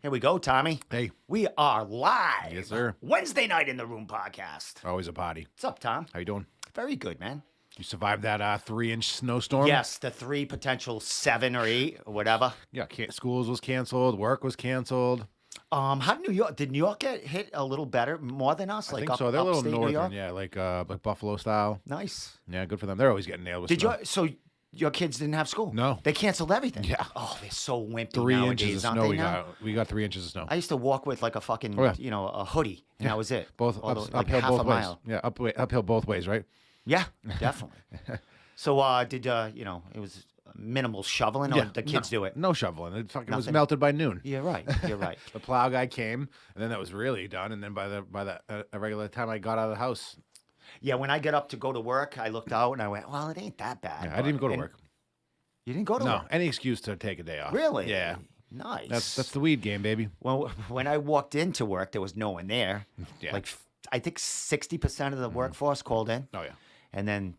Here we go, Tommy. Hey. We are live. Yes, sir. Wednesday night in the room podcast. Always a potty. What's up, Tom? How you doing? Very good, man. You survived that 3-inch snowstorm? Yes, the 3 potential 7 or 8 or whatever. Yeah, schools was canceled. Work was canceled. How did New York? Did New York get hit a little better, more than us? I Like think so. They're a little upstate New York? northern. Yeah, like Buffalo style. Nice. Yeah, good for them. They're always getting nailed with Did snow. so your kids didn't have school? No. They canceled everything. Yeah. Oh, they're so wimpy 3 nowadays, inches of aren't snow they now? we got 3 inches of snow. I used to walk with like a fucking, a hoodie, and that was it. Both like uphill half both a ways. mile. Yeah, uphill both ways, right? Yeah, definitely. So, did it was minimal shoveling, or the kids do it? No shoveling. It fucking was Nothing. melted by noon. You're right. You're right. The plow guy came, and then that was really done. And then by the regular time I got out of the house, Yeah, when I get up to go to work, I looked out and I went, "Well, it ain't that bad." yeah, I didn't even go to And work. You didn't go to No, work? any excuse to take a day off. Really? Yeah. Nice. That's the weed game, baby. Well, when I walked into work, there was no one there. Yeah. Like, I think 60% of the workforce called in. Oh yeah. And then,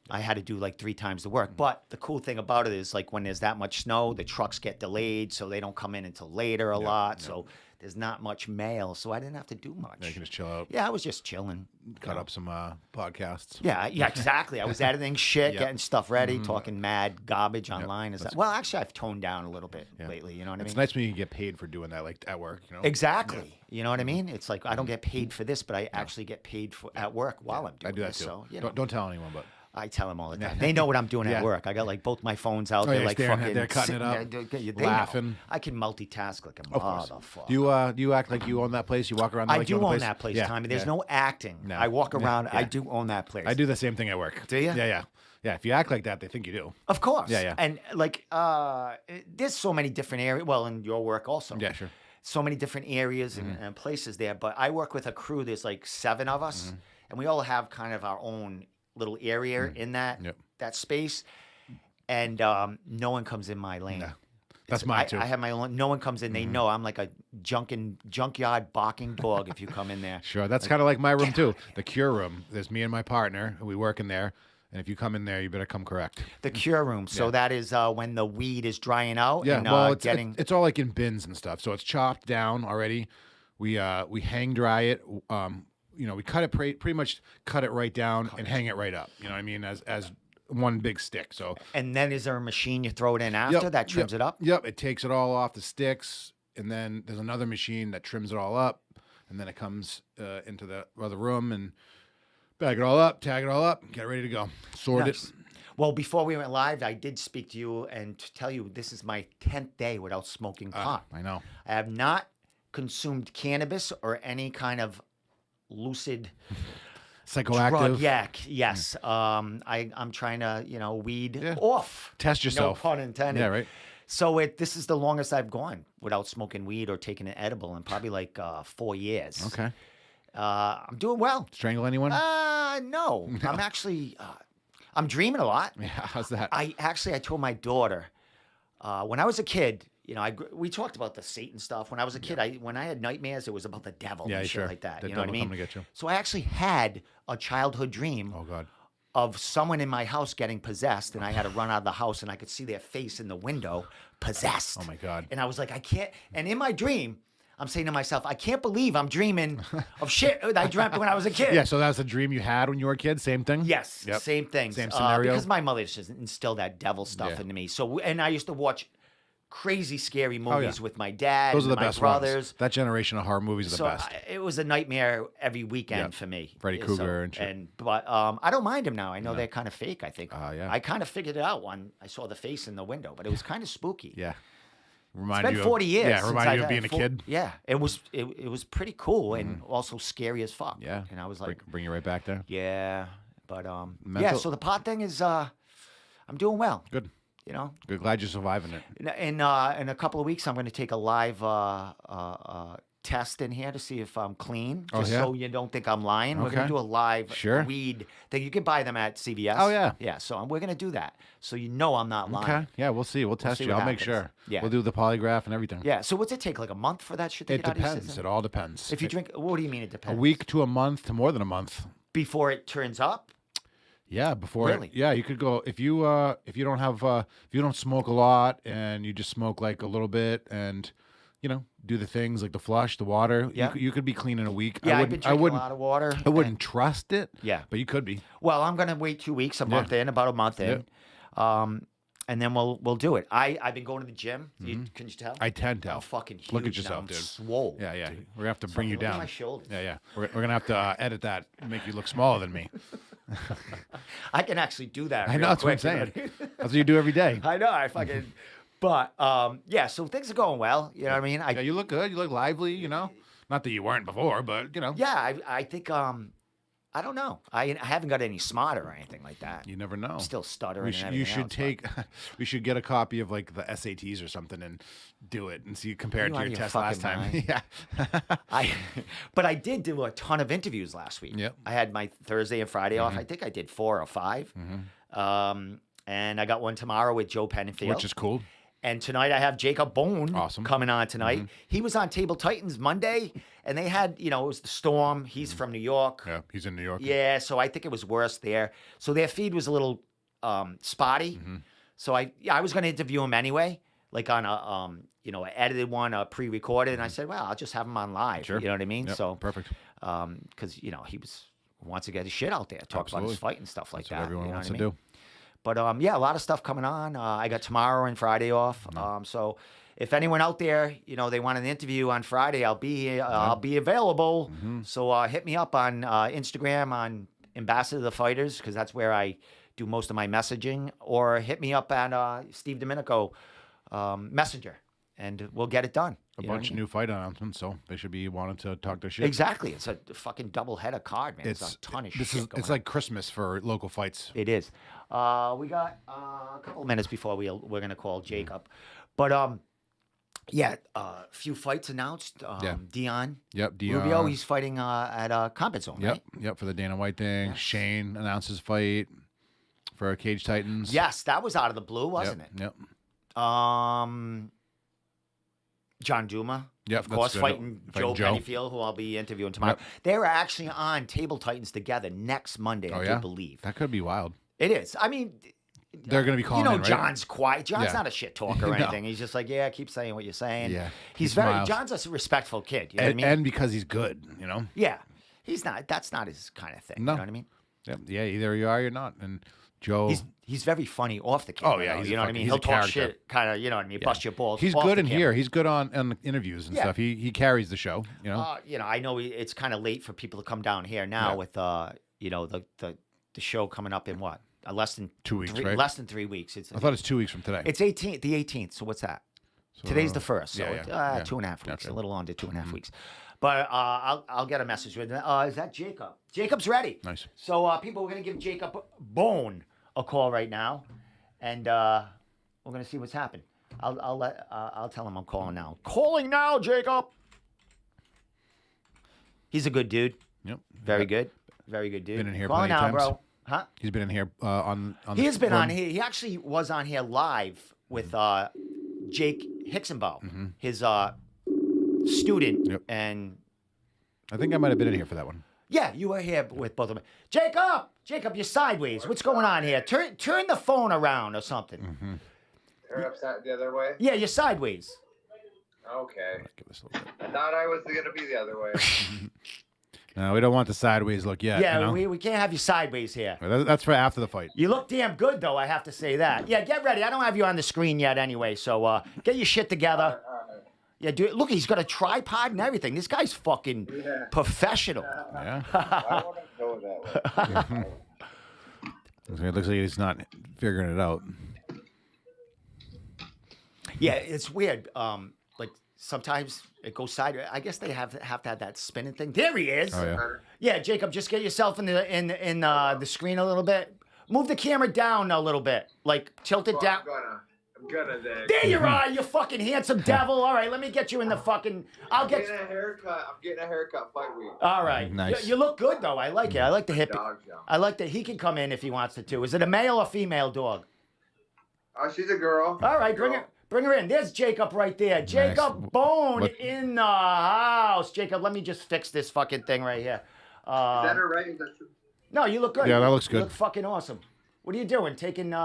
I had to do like 3 times the work. But the cool thing about it is, like, when there's that much snow, the trucks get delayed, so they don't come in until later a lot. So there's not much mail, so I didn't have to do much. Yeah, you can just chill out. Yeah, I was just chilling. Cut up some podcasts. Yeah, exactly. I was editing shit, Yep. getting stuff ready, talking mad garbage online. Well, actually, I've toned down a little bit lately. You know what I mean? It's nice when you get paid for doing that, like at work. You know. Exactly. You know what I mean? It's like I don't get paid for this, but I actually get paid for at work while I'm doing I do that this. too. So, Don't tell anyone, but I tell them all the time. They know what I'm doing at Yeah. work. I got like both my phones out Oh, there, yeah, like staring at- fucking. they're cutting it sitting up, there, they laughing. know. I can multitask like a of course. motherfucker. Do you act like you own that place? You walk around. I Like do you own, the own place? that place, Yeah, Tommy. There's yeah. no acting. No. I walk around. Yeah. I do own that place. I do the same thing at work. Do you? Yeah. If you act like that, they think you do. Of course. Yeah. And like, there's so many different areas. Well, in your work also. Yeah, sure. So many different areas and places there. But I work with a crew. There's like 7 of us, and we all have kind of our own little area in that that space. And no one comes in my lane. No. That's mine too. I have my own. No one comes in. They know I'm like a junkyard barking dog if you come in there. Sure. That's kind of like my room too. The cure room. There's me and my partner. We work in there. And if you come in there, you better come correct. The cure room. So that is when the weed is drying out. Yeah, and, well, it's it's all like in bins and stuff. So it's chopped down already. We hang dry it. We cut it pretty much cut it right down and hang it right up. You know what I mean? As one big stick. So And then is there a machine you throw it in after that trims it up? Yep, it takes it all off the sticks, and then there's another machine that trims it all up, and then it comes into the other room and bag it all up, tag it all up, get it ready to go. Sort Nice. it. Well, before we went live, I did speak to you and to tell you this is my 10th day without smoking pot. I know. I have not consumed cannabis or any kind of lucid Psychoactive. drug. Yes. I'm trying to, weed off. Test yourself. No pun intended. Yeah, right. So this is the longest I've gone without smoking weed or taking an edible in probably like 4 years. Okay. I'm doing well. Strangle anyone? No. I'm actually, I'm dreaming a lot. Yeah, how's that? I told my daughter when I was a kid. We talked about the Satan stuff. When I was a kid, when I had nightmares, it was about the devil and shit sure. like that. The You know what I devil mean? coming to get you. So I actually had a childhood dream Oh God. of someone in my house getting possessed, and I had to run out of the house, and I could see their face in the window, possessed. Oh my God. And I was like, I can't. And in my dream, I'm saying to myself, I can't believe I'm dreaming of shit that I dreamt when I was a kid. Yeah, so that was a dream you had when you were a kid. Same thing. Yes, Yep. same thing. Same scenario. Because my mother just instilled that devil stuff into me. So, and I used to watch crazy scary movies with my dad. Those are and the my best brothers. ones. That generation of horror movies are the So best. it was a nightmare every weekend for me. Freddy So- Krueger and shit. But I don't mind them now. I know they're kind of fake. I think. Yeah. I kind of figured it out when I saw the face in the window, but it was kind of spooky. Yeah. It's Remind been you 40 years. Yeah, since remind I've you of had being a kid. Yeah, it was pretty cool and also scary as fuck. Yeah. and I was like, Bring you right back there. yeah, but yeah. Mental- So the pot thing is, I'm doing well. Good. Good. Glad you're surviving it. In a couple of weeks, I'm going to take a live test in here to see if I'm clean, just so you don't think I'm lying. We're going Okay. to do a live Sure. weed thing. You can buy them at CVS. Oh, yeah. Yeah, so we're going to do that. So I'm not lying. Okay. Yeah, we'll see. We'll test see you. what I'll make happens. sure. Yeah. We'll do the polygraph and everything. Yeah, so what's it take, like a month for that shit to It get out of your depends. system? It all depends. If you drink, what do you mean it a depends? week to a month to more than a month. Before it turns up? Yeah, before Really? yeah, you could go if you don't smoke a lot and you just smoke like a little bit and do the things like the flush, the water. Yeah. You could be clean in a week. Yeah, I've been drinking a lot of water. I wouldn't trust it. Yeah. But you could be. Well, I'm gonna wait 2 weeks, about a month in. And then we'll do it. I've been going to the gym. Can you tell? I can tell. I'm fucking huge. Look at yourself, now. dude. I'm swole. Yeah. Dude. We're gonna have to bring you Look at down. my shoulders. Yeah. We're gonna have to edit that, and make you look smaller than me. I can actually do that. I know, that's what I'm saying. That's what you do every day. I know. I fucking. But yeah, so things are going well. You know what I mean? Yeah, you look good. You look lively. Not that you weren't before, but Yeah, I think I don't know. I haven't got any smarter or anything like that. You never know. I'm still stuttering. You should we should get a copy of like the SATs or something and do it and see compare it to your test last time. Yeah. But I did do a ton of interviews last week. Yep. I had my Thursday and Friday off. I think I did 4 or 5. And I got one tomorrow with Joe Penfield, which is cool. And tonight I have Jacob Bohn coming on tonight. He was on Table Titans Monday, and they had, it was the storm. He's from New York. Yeah, he's in New York. Yeah, so I think it was worse there. So their feed was a little spotty. So I was going to interview him anyway, like on a, an edited one, a pre-recorded. And I said, well, I'll just have him on live. Sure. You know what I mean? Yep, so perfect. Because, he wants to get his shit out there, talk about his fight and stuff like That's that. what everyone wants to do. But yeah, a lot of stuff coming on. I got tomorrow and Friday off. So if anyone out there, they want an interview on Friday, I'll be available. So hit me up on Instagram on Ambassador of the Fighters, because that's where I do most of my messaging. Or hit me up at Steve Domenico Messenger, and we'll get it done. A bunch of new fight announcements, so they should be wanting to talk their shit. Exactly. It's a fucking double-header card, man. It's a ton of shit It's like Christmas for local fights. It is. We got a couple of minutes before we're going to call Jacob. But, yeah, a few fights announced. Dion. Yep, Dion. Rubio, he's fighting at Combat Zone, right? Yep, for the Dana White thing. Yes. Shane announces fight for Cage Titans. Yes, that was out of the blue, wasn't it? Yep. John Duma, of course, fighting Joe Penfield, who I'll be interviewing tomorrow. They were actually on Table Titans together next Monday, I do believe. That could be wild. It is. I mean, they're going to be calling in, right? John's quiet. John's not a shit talker or anything. He's just like, keep saying what you're saying. Yeah. John's a respectful kid. You know what I mean? And because he's good, Yeah. He's not, that's not his kind of thing. No. You know what I mean? Yeah, either you are or you're not. And Joe. He's very funny off the camera. Oh, yeah. You know what I mean? He'll talk shit, kind of, you know what I mean? Bust your balls. He's good in here. He's good on interviews and stuff. He carries the show, I know it's kind of late for people to come down here now with, the show coming up in what? Less than 2 weeks, right? Less than 3 weeks. I thought it's 2 weeks from today. It's the 18th. So what's that? So, today's the 1st. So 2.5 weeks. Okay. A little under 2.5 weeks. But I'll get a message with him. Is that Jacob? Jacob's ready. Nice. So people, we're gonna give Jacob Bohn a call right now, and we're gonna see what's happened. I'll tell him I'm calling now. Calling now, Jacob. He's a good dude. Yep. Very good. Very good dude. Been in here calling plenty now, times. bro. Huh? He's been in here on. He has been on here. He actually was on here live with Jake Hicksonbaugh, his student, and I think I might have been in here for that one. Yeah, you were here with both of them. Jacob, you're sideways. What's going on here? Turn the phone around or something. Turn upside the other way? Yeah, you're sideways. Okay. Give this a little bit. I thought I was going to be the other way. No, we don't want the sideways look yet. Yeah, we can't have you sideways here. That's for after the fight. You look damn good, though, I have to say that. Yeah, get ready. I don't have you on the screen yet anyway, so get your shit together. Yeah, dude, look, he's got a tripod and everything. This guy's fucking professional. Yeah. I want to go that way. It looks like he's not figuring it out. Yeah, it's weird. Like sometimes it goes sideways. I guess they have to have that spinning thing. There he is. Oh, yeah. Yeah, Jacob, just get yourself in the screen a little bit. Move the camera down a little bit. Like tilt it down. I'm gonna then. There you are, you fucking handsome devil. All right, let me get you in the fucking. I'm getting a haircut fight week. All right. Nice. You look good though. I like it. I like the hip. Dog show. I like that he can come in if he wants to too. Is it a male or female dog? Oh, she's a girl. All right, bring her in. There's Jacob right there. Jacob Bohn in the house. Jacob, let me just fix this fucking thing right here. Is that her right? Is that true? No, you look good. Yeah, that looks good. You look fucking awesome. What are you doing? Taking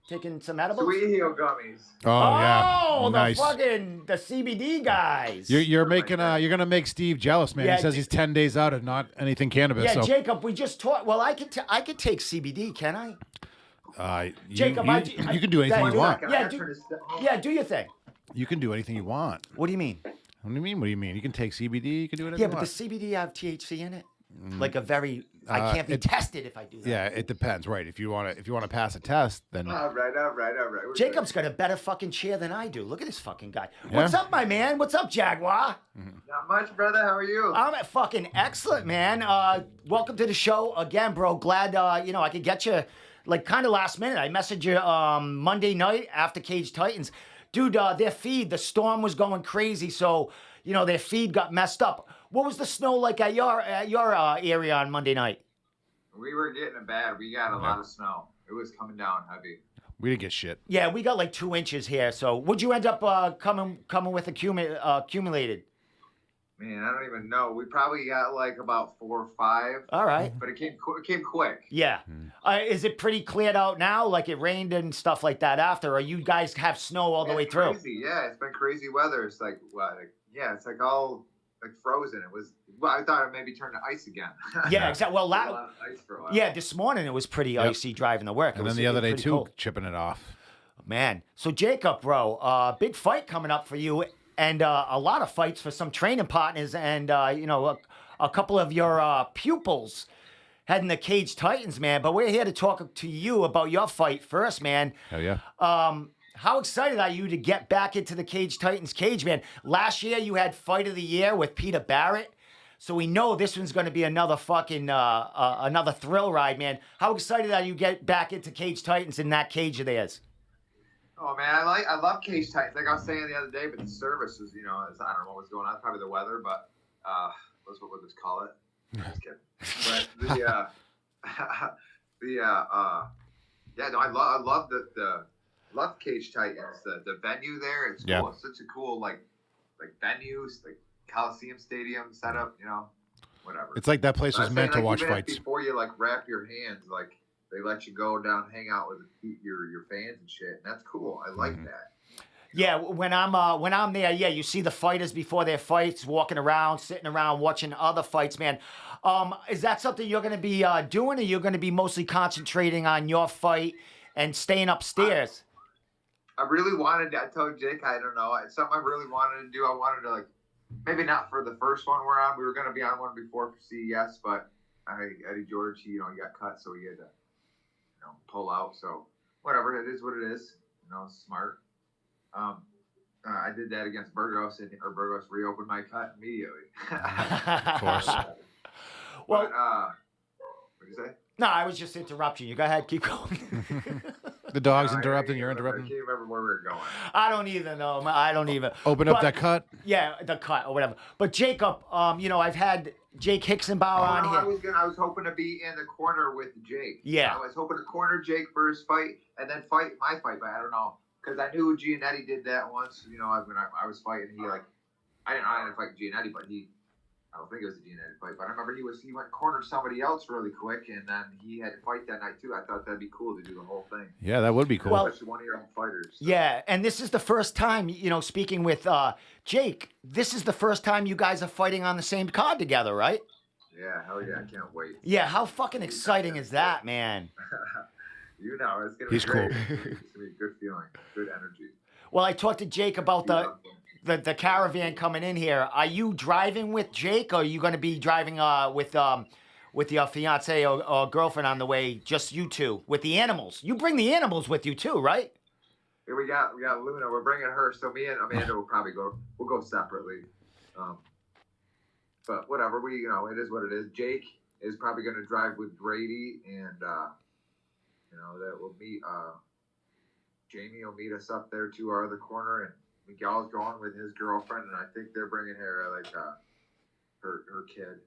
Taking some edibles? Sweet heel gummies. Oh, yeah. Nice. The CBD guys. You're making you're gonna make Steve jealous, man. Yeah, He says he's 10 days out of not anything cannabis. Yeah, so. Jacob, we just talked. Well, I could take CBD, can I? Jacob, you can do anything you want. Do your thing. You can do anything you want. What do you mean? What do you mean? What do you mean? You can take CBD. You can do whatever. Yeah, you but want. does CBD have THC in it? Like a very, I can't be tested if I do that. Yeah, it depends, right? If you want to pass a test, then. All right. Jacob's got a better fucking chair than I do. Look at this fucking guy. What's up, my man? What's up, Jaguar? Not much, brother. How are you? I'm fucking excellent, man. Welcome to the show again, bro. Glad I could get you like kind of last minute. I messaged you Monday night after Cage Titans. Dude, their feed, the storm was going crazy, so their feed got messed up. What was the snow like at your area on Monday night? We were getting it bad. We got a lot of snow. It was coming down heavy. We didn't get shit. Yeah, we got like 2 inches here. So what'd you end up coming with accumulated? Man, I don't even know. We probably got like about 4 or 5. All right. But it came quick. Yeah. Is it pretty cleared out now? Like it rained and stuff like that after? Or you guys have snow all the way through? Crazy. Yeah, it's been crazy weather. It's like, it's like all like frozen. It was, I thought it maybe turned to ice again. Yeah, exactly. Well, a lot of ice for a while. Yeah, this morning it was pretty icy driving to work. And then the other day, too, cold. chipping it off. Man. So, Jacob, bro, big fight coming up for you. And a lot of fights for some training partners and, a couple of your pupils heading the Cage Titans, man. But we're here to talk to you about your fight first, man. Hell yeah. How excited are you to get back into the Cage Titans cage, man? Last year you had Fight of the Year with Peter Barrett. So we know this one's going to be another fucking, another thrill ride, man. How excited are you to get back into Cage Titans in that cage of theirs? Oh man, I love Cage Titans. Like I was saying the other day, but the service is, I don't know what was going on. Probably the weather, but that's what we'll just call it. Just kidding. But I love Cage Titans. The venue there, it's cool. It's such a cool like venues, like Coliseum Stadium setup. Whatever. It's like that place was meant to watch fights. Before you like wrap your hands, like. They let you go down, hang out with your fans and shit. And that's cool. I like that. Yeah, when I'm there, yeah, you see the fighters before their fights, walking around, sitting around, watching other fights, man. Is that something you're going to be doing, or you're going to be mostly concentrating on your fight and staying upstairs? I really wanted to. I told Jake, I don't know. It's something I really wanted to do. I wanted to, like, maybe not for the first one we're on. We were going to be on one before for CES, but Eddie George, he got cut, so he had to. Pull out. So whatever, it is what it is. Smart. I did that against Burgos, and Burgos reopened my cut immediately. Of course. Well, what did you say? No, I was just interrupting you. Go ahead, keep going. The dog's interrupting. You're interrupting. I can't remember where we were going. I don't even know. I don't even. Open up that cut. Yeah, the cut or whatever. But Jacob, I've had Jake Hicksenbauer on here. I was hoping to be in the corner with Jake. Yeah. I was hoping to corner Jake for his fight and then fight my fight, but I don't know. Because I knew Giannetti did that once. When I was fighting, I didn't fight Giannetti, but I don't think it was a Giannetti fight, but I remember he went and cornered somebody else really quick, and then he had to fight that night too. I thought that'd be cool to do the whole thing. Yeah, that would be cool. Well, especially one of your own fighters. So. Yeah, and this is the first time, speaking with Jake, this is the first time you guys are fighting on the same card together, right? Yeah, hell yeah, I can't wait. Yeah, how fucking exciting is that, man? It's gonna be He's great. Cool. It's gonna be a good feeling, good energy. Well, I talked to Jake about the caravan coming in here. Are you driving with Jake, or are you going to be driving with your fiance or girlfriend on the way? Just you two with the animals. You bring the animals with you too, right? Yeah, we got Luna. We're bringing her. So me and Amanda will probably go. We'll go separately. But whatever. It is what it is. Jake is probably going to drive with Brady, and that we'll meet. Jamie will meet us up there to our other corner, and Miguel's going with his girlfriend, and I think they're bringing her her kid.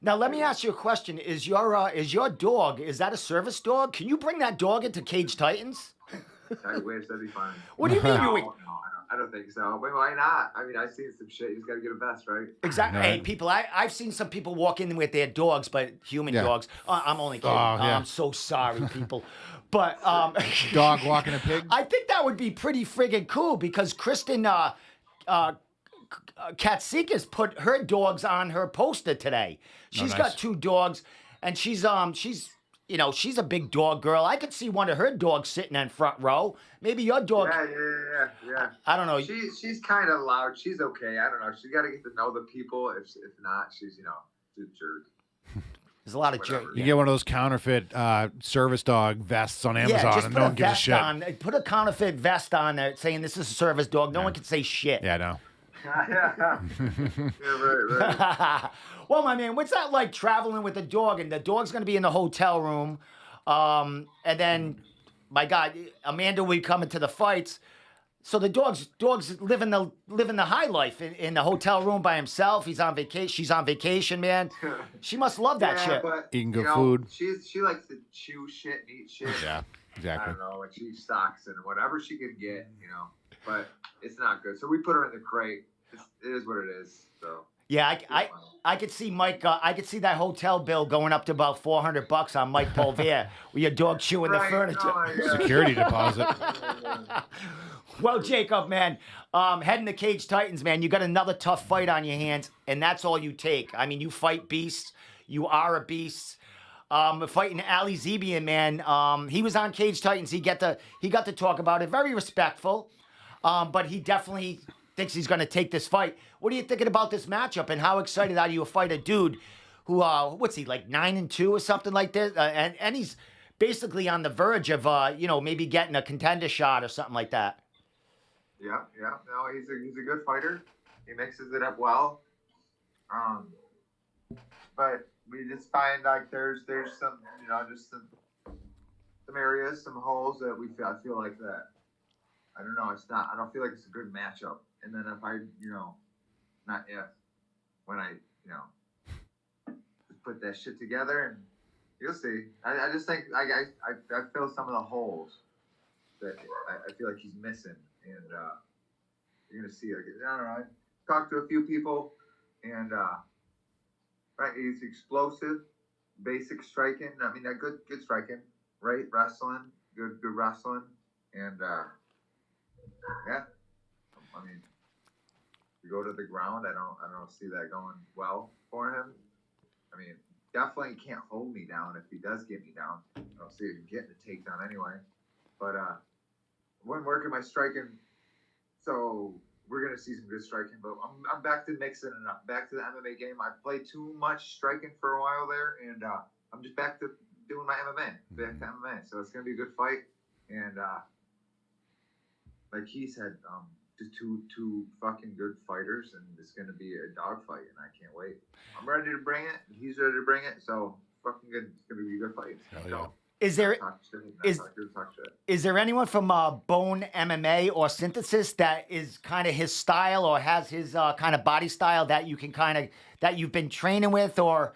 Now let me ask you a question: Is your dog, is that a service dog? Can you bring that dog into Cage Titans? I wish that'd be fun. What do you mean? No, I don't think so. But why not? I mean, I've seen some shit. You just got to get a vest, right? Exactly. Hey, people, I've seen some people walk in with their dogs, but human dogs. I'm only kidding. I'm so sorry, people. But dog walking a pig. I think that would be pretty friggin' cool because Kristen Katsikas put her dogs on her poster today. She's got 2 dogs, and she's she's a big dog girl. I could see one of her dogs sitting in front row. Maybe your dog. Yeah. I don't know. She's kind of loud. She's okay. I don't know. She's got to get to know the people. If not, she's a jerk. There's a lot of jerk. You get one of those counterfeit service dog vests on Amazon, just and put no a one gives a vest shit. on. Put a counterfeit vest on there saying this is a service dog. No one can say shit. Yeah, I know. Yeah, right. Well, my man, what's that like traveling with the dog? And the dog's going to be in the hotel room. And then, my God, Amanda will be coming to the fights. So the dog's living the high life in the hotel room by himself. He's on vacation. She's on vacation, man. She must love that shit. But, eating good food. She likes to chew shit and eat shit. Yeah, exactly. I don't know, and she eats stocks and whatever she can get, But it's not good. So we put her in the crate. It is what it is. So. Yeah, I could see Mike. I could see that hotel bill going up to about $400 on Mike Polvier with your dog chewing the furniture. Security deposit. Well, Jacob, man, heading to Cage Titans, man, you got another tough fight on your hands, and that's all you take. I mean, you fight beasts. You are a beast. Fighting Ali Zebian, man. He was on Cage Titans. He got to talk about it. Very respectful, but he definitely thinks he's going to take this fight. What are you thinking about this matchup, and how excited are you to fight a dude who, what's he, like 9-2 or something like this? And he's basically on the verge of, maybe getting a contender shot or something like that. Yeah. No, he's a good fighter. He mixes it up well. But we just find like there's some just some areas, some holes that I feel like that. I don't know. I don't feel like it's a good matchup. And then if I not if when I just put that shit together, and you'll see. I just think I fill some of the holes that I feel like he's missing. And you're gonna see. I don't know. I talked to a few people, and right, he's explosive, basic striking. I mean, good striking, right? Wrestling, good wrestling, and yeah. I mean, you go to the ground. I don't see that going well for him. I mean, definitely can't hold me down if he does get me down. I don't see him getting a takedown anyway. But when working my striking, so we're gonna see some good striking. But I'm back to mixing it up, back to the MMA game. I played too much striking for a while there, and I'm just back to doing my MMA, back to MMA. So it's gonna be a good fight, and like he said, just two fucking good fighters, and it's gonna be a dogfight, and I can't wait. I'm ready to bring it. He's ready to bring it. So fucking good. It's gonna be a good fight. Yeah. Is there anyone from Bohn MMA or Synthesis that is kind of his style or has his kind of body style that you can that you've been training with, or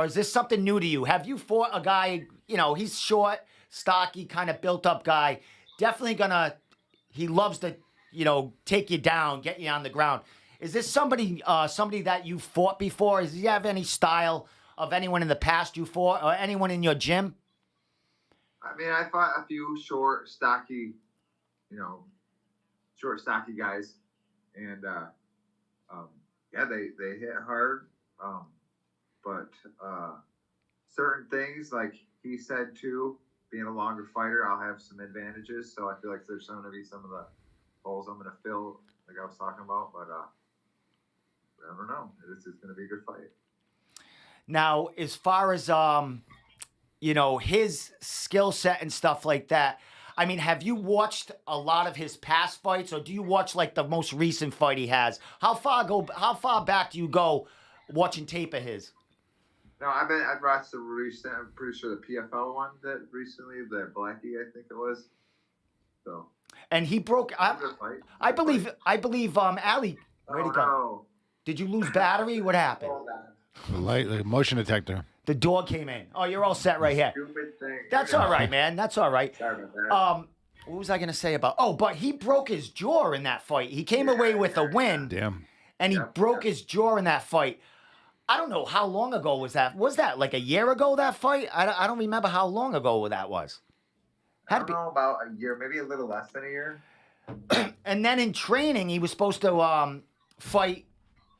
is this something new to you? Have you fought a guy? He's short, stocky, kind of built up guy. Definitely he loves to take you down, get you on the ground. Is this somebody that you fought before? Does he have any style of anyone in the past you fought, or anyone in your gym? I mean, I fought a few short, stocky guys, and they hit hard, but certain things, like he said too, being a longer fighter, I'll have some advantages. So I feel like there's going to be some of the holes I'm going to fill, like I was talking about, but I don't know. This is going to be a good fight. Now, as far as his skill set and stuff like that, I mean, have you watched a lot of his past fights, or do you watch like the most recent fight he has? How far back do you go watching tape of his? No, I've watched the recent. I'm pretty sure the PFL one that recently, the Blackie, I think it was. So. And he broke. I believe. Ali. Where'd he go? No. Did you lose battery? What happened? The motion detector. The dog came in. Oh, you're all set right here. Stupid thing. That's all right, man. That's all right. Sorry about that. what was I going to say about? Oh, but he broke his jaw in that fight. He came away with a win. Damn. And he broke his jaw in that fight. I don't know how long ago was that. Was that like a year ago, that fight? I don't remember how long ago that was. I don't know, about a year, maybe a little less than a year. And then in training, he was supposed to fight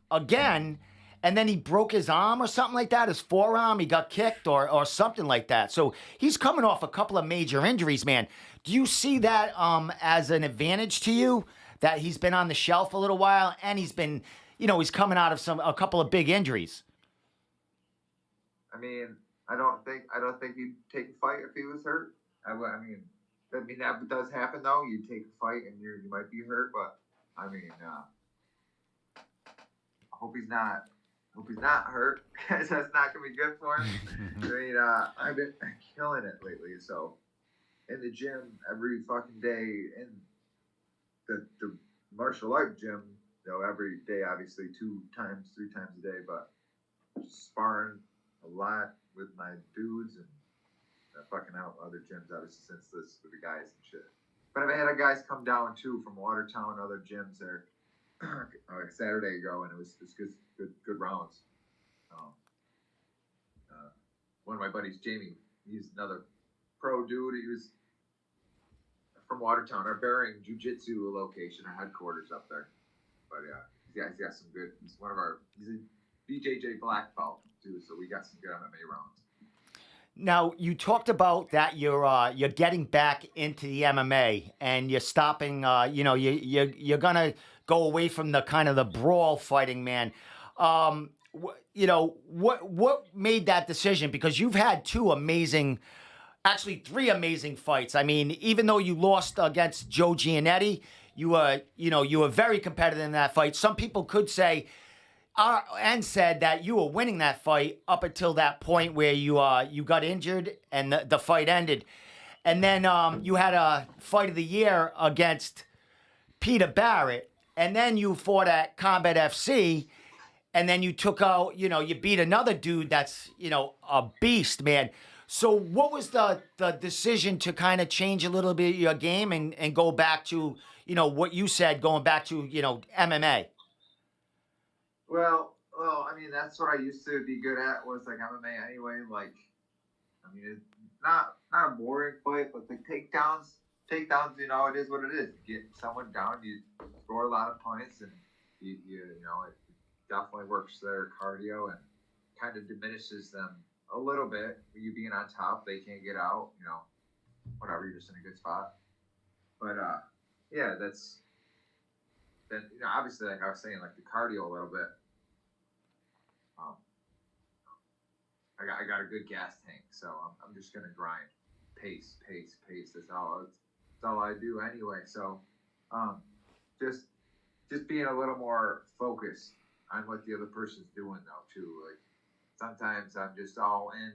again, and then he broke his arm or something like that, his forearm. He got kicked or something like that. So he's coming off a couple of major injuries, man. Do you see that as an advantage to you, that he's been on the shelf a little while and he's been, he's coming out of a couple of big injuries? I mean, I don't think he'd take a fight if he was hurt. I mean, that does happen though. You take a fight and you might be hurt, but I mean, I hope he's not hurt, because that's not gonna be good for him. I mean, I've been killing it lately. So in the gym every fucking day, in the martial art gym, every day, obviously 2 times, 3 times a day, but just sparring a lot with my dudes and fucking out other gyms, obviously, since this with the guys and shit. But I've had guys come down too from Watertown and other gyms there like Saturday ago, and it was good rounds. One of my buddies, Jamie, he's another pro dude. He was from Watertown, our Bearing Jiu-Jitsu location, our headquarters up there. But yeah, he's got some good. He's a BJJ black belt too, so we got some good MMA rounds. Now, you talked about that you're getting back into the MMA and you're stopping. You're gonna go away from the kind of the brawl fighting, man. What made that decision? Because you've had 3 amazing fights. I mean, even though you lost against Joe Giannetti, you were very competitive in that fight. Some people could say and said that you were winning that fight up until that point where you got injured and the fight ended. And then you had a fight of the year against Peter Barrett, and then you fought at Combat FC, and then you took out, you beat another dude that's, a beast, man. So what was the decision to kind of change a little bit your game and go back to, what you said, going back to, MMA? Well, I mean, that's what I used to be good at, was like MMA anyway. Like, I mean, it's not a boring fight, but the takedowns, it is what it is. You get someone down, you score a lot of points, and it definitely works their cardio and kind of diminishes them a little bit. You being on top, they can't get out, whatever, you're just in a good spot. But yeah, that's then, obviously, like I was saying, like the cardio a little bit. I got a good gas tank, so I'm just gonna grind, pace. That's all I do anyway. So, just being a little more focused on what the other person's doing though too. Like sometimes I'm just all in,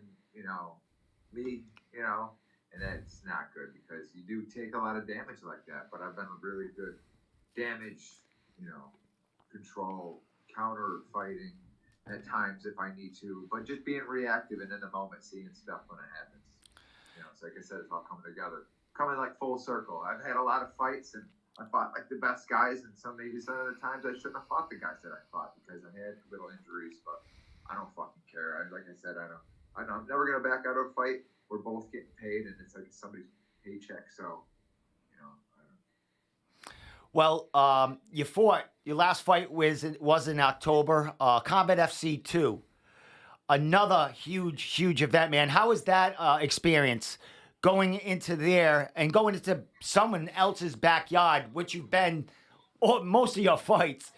me, and that's not good, because you do take a lot of damage like that. But I've been really good damage, control, counter fighting at times if I need to, but just being reactive and in the moment, seeing stuff when it happens. It's like I said, it's all coming together, coming like full circle. I've had a lot of fights and I fought like the best guys, and some of the times I shouldn't have fought the guys that I fought because I had little injuries, but I don't fucking care. Like I said, I know I'm never gonna back out of a fight. We're both getting paid, and it's like somebody's paycheck, so Well, you fought. Your last fight was in October. Combat FC 2, another huge event, man. How was that experience, going into there and going into someone else's backyard, which you've been most of your fights?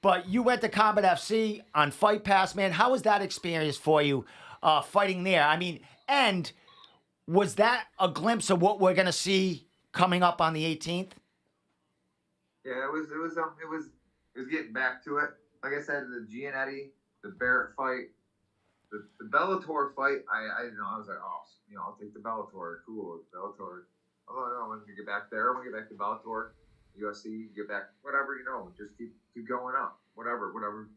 But you went to Combat FC on Fight Pass, man. How was that experience for you, fighting there? I mean, and was that a glimpse of what we're gonna see coming up on the 18th? Yeah, it was getting back to it. Like I said, the Giannetti, the Barrett fight, the Bellator fight. I was like, I'll take the Bellator. Cool, Bellator. I want to get back there. I want to get back to Bellator, UFC. Get back, whatever, just keep going up. Whatever.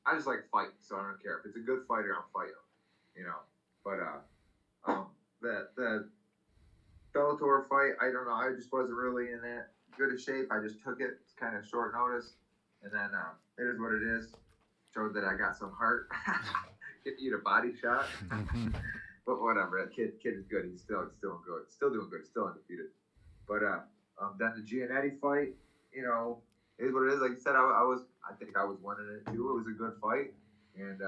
I just like fighting, so I don't care if it's a good fighter. I'll fight him. But Bellator fight, I don't know. I just wasn't really in that good a shape. I just took it. It's kind of short notice. And then it is what it is. Showed that I got some heart. Get you a body shot. But whatever. That kid is good. He's still doing good. Still doing good. Still undefeated. But then the Giannetti fight, you know, is what it is. Like you said, I think I was winning it too. It was a good fight. And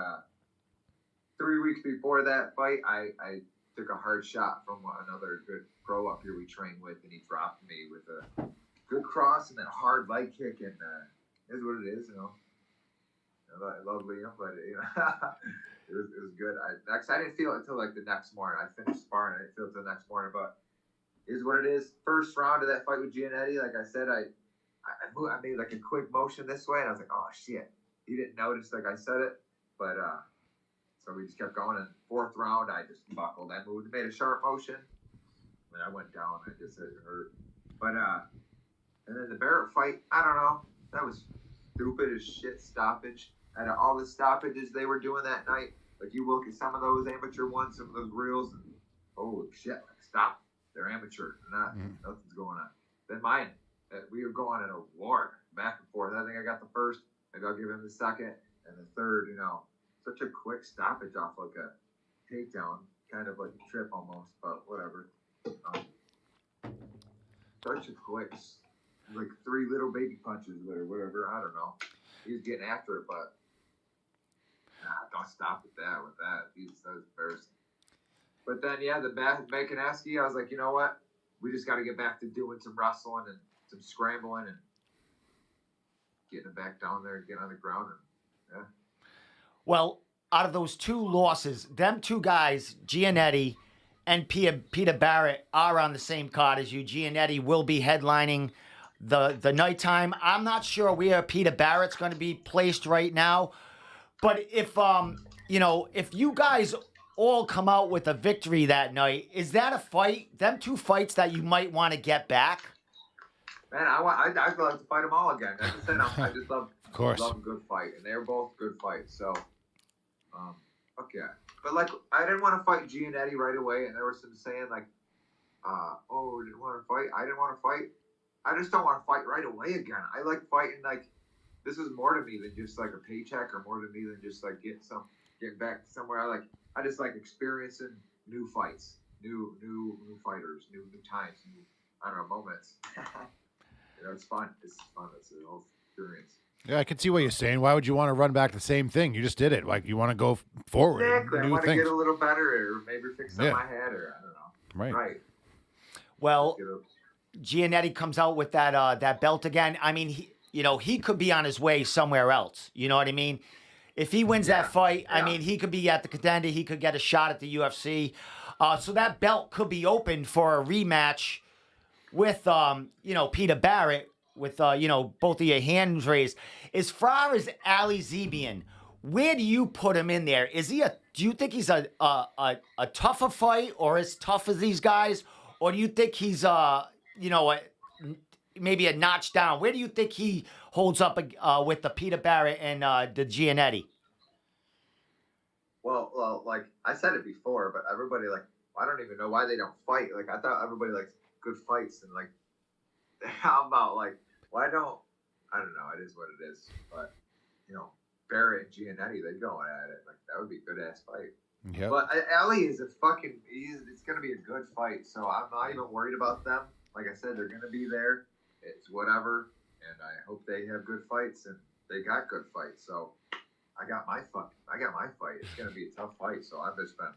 3 weeks before that fight, I took a hard shot from another good pro up here we trained with, and he dropped me with a good cross and then a hard leg kick, and it is what it is, you know. I love Liam, but you know, it was good. I didn't feel it until like the next morning. I finished sparring, I didn't feel it until the next morning, but it is what it is. First round of that fight with Giannetti, like I said, I made like a quick motion this way, and I was like, oh shit. He didn't notice, like I said it, but so we just kept going. And fourth round, I just buckled. I moved, made a sharp motion, and I went down. I just said it hurt. But and then the Barrett fight, I don't know. That was stupid as shit stoppage. Out of all the stoppages they were doing that night, like you look at some of those amateur ones, some of those reels, and holy shit, like stop. They're amateur. Nothing's going on. Then mine, we were going in a war back and forth. I think I got the first. Maybe I'll give him the second, and the third, you know. Such a quick stoppage off like a takedown, kind of like a trip almost, but whatever. Such a quick, like 3 little baby punches or whatever. I don't know. He was getting after it, but don't stop with that. That was embarrassing. But then, yeah, the Baconaski, I was like, you know what? We just got to get back to doing some wrestling and some scrambling and getting it back down there and getting on the ground. And, yeah. Well, out of those 2 losses, them 2 guys, Giannetti and Peter Barrett, are on the same card as you. Giannetti will be headlining the nighttime. I'm not sure where Peter Barrett's going to be placed right now, but if if you guys all come out with a victory that night, is that a fight? Them 2 fights that you might want to get back? Man, I'd love to fight them all again. As I said, I just love a good fight, and they're both good fights. So. Fuck yeah. But like, I didn't want to fight Giannetti right away, and there was some saying like, oh, didn't want to fight. I didn't want to fight. I just don't want to fight right away again. I like fighting like this is more to me than just like a paycheck, or more to me than just like getting back somewhere. I just like experiencing new fights, new fighters, new times, new moments. You know, it's fun. It's fun. It's a whole experience. Yeah, I can see what you're saying. Why would you want to run back the same thing? You just did it. Like, you want to go forward. Exactly. I want to get a little better, or maybe fix something I had, or I don't know. Right. Well, Giannetti comes out with that belt again. I mean, he could be on his way somewhere else. You know what I mean? If he wins that fight, I mean, he could be at the Contender. He could get a shot at the UFC. So that belt could be open for a rematch with, Peter Barrett. With both of your hands raised. As far as Ali Zebian, where do you put him in there? Do you think he's a tougher fight, or as tough as these guys, or do you think he's maybe a notch down? Where do you think he holds up with the Peter Barrett and the Giannetti? Well, like I said it before, but everybody I don't even know why they don't fight. Like I thought everybody likes good fights, and like how about I don't know. It is what it is. But Barrett and Giannetti, they go at it. Like that would be a good ass fight. Yeah. But Ali is it's gonna be a good fight. So I'm not even worried about them. Like I said, they're gonna be there. It's whatever, and I hope they have good fights, and they got good fights. So I got my fight. It's gonna be a tough fight. So I've just been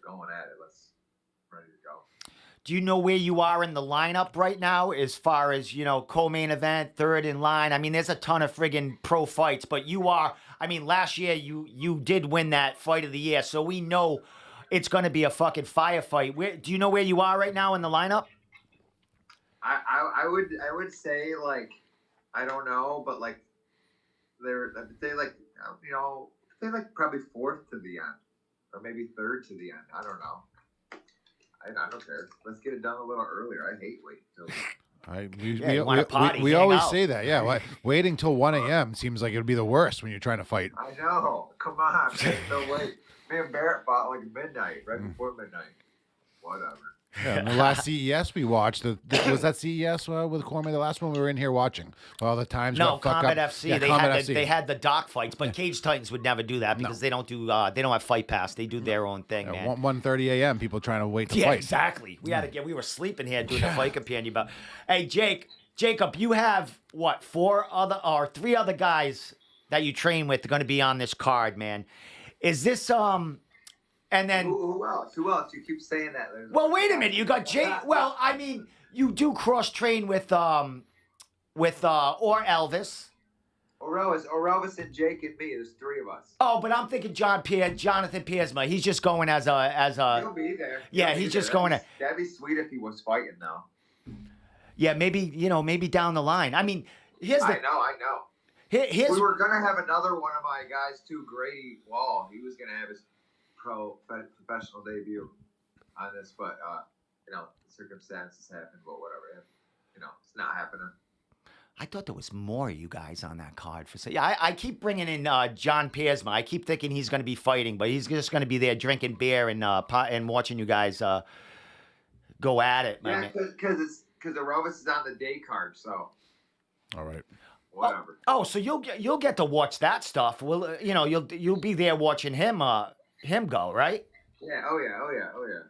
going at it. Ready to go. Do you know where you are in the lineup right now as far as, co-main event, third in line? I mean, there's a ton of friggin' pro fights, but you are, last year you did win that fight of the year, so we know it's going to be a fucking firefight. Do you know where you are right now in the lineup? I would say, I don't know, but they're probably fourth to the end, or maybe third to the end. I don't know. I don't care. Let's get it done a little earlier. I hate waiting till. We always say that. Yeah, waiting till 1 a.m. seems like it would be the worst when you're trying to fight. I know. Come on, man. No wait. Me and Barrett fought midnight, right before midnight. Whatever. Yeah, and the last CES we watched, was that CES with Cormier? The last one we were in here watching. All the times. No, got fuck Combat up. FC. Yeah, they Combat had FC. they had the dock fights, but Cage Titans would never do that because they don't have Fight Pass. They do their own thing, man. 1:30 a.m. People trying to wait to Yeah, fight. exactly. We were sleeping here doing the fight companion. But hey, Jacob, you have what 3 other guys that you train with are going to be on this card, man. Is this and then Who else? Who else? You keep saying that. well, wait a minute. You got Jake. Well, I mean, you do cross train with or Elvis. Or Elvis and Jake and me. There's 3 of us. Oh, but I'm thinking Jonathan Piersma. He's just going as a. He'll be there. Yeah, he's just going to. That'd be sweet if he was fighting though. Yeah, maybe down the line. I mean, I know. Here's We were gonna have another one of my guys too, Grady Wall. He was gonna have his professional debut on this, but circumstances happened. But whatever, it's not happening. I thought there was more of you guys on that card for. Yeah, I keep bringing in John Piersma. I keep thinking he's going to be fighting, but he's just going to be there drinking beer and watching you guys go at it. Yeah, because the Elvis is on the day card, so. All right. Whatever. Oh, so you'll get to watch that stuff. Well, you'll be there watching him go, right? Yeah. Oh yeah.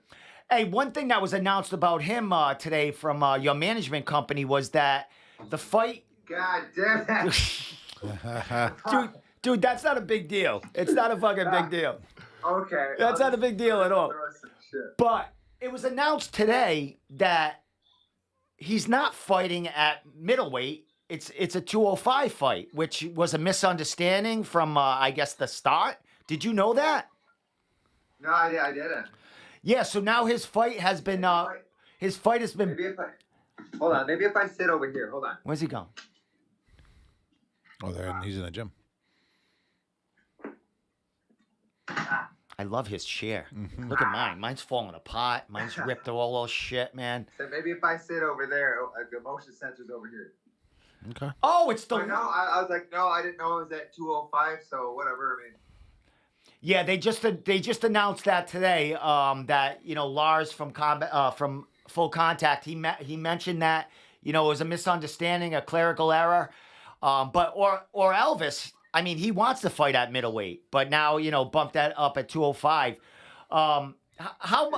Hey, one thing that was announced about him today from your management company was that the fight. God damn it. dude, that's not a big deal. It's not a fucking big deal. Okay. That's not a big deal at all. Shit. But it was announced today that he's not fighting at middleweight. It's a 205 fight, which was a misunderstanding from I guess the start. Did you know that? No, I didn't. Yeah. So now his fight has been Hold on. Maybe if I sit over here. Hold on. Where's he going? Oh, he's in the gym. I love his chair. Mm-hmm. Look at mine. Mine's falling apart. Mine's ripped all shit, man. So maybe if I sit over there, the motion sensor's over here. Okay. Oh, it's the. No, I was like, no, I didn't know it was at 205. So whatever. I mean. Yeah, they just announced that today. That Lars from Full Contact, he mentioned that it was a misunderstanding, a clerical error. But Elvis, I mean, he wants to fight at middleweight, but now bump that up at 205. How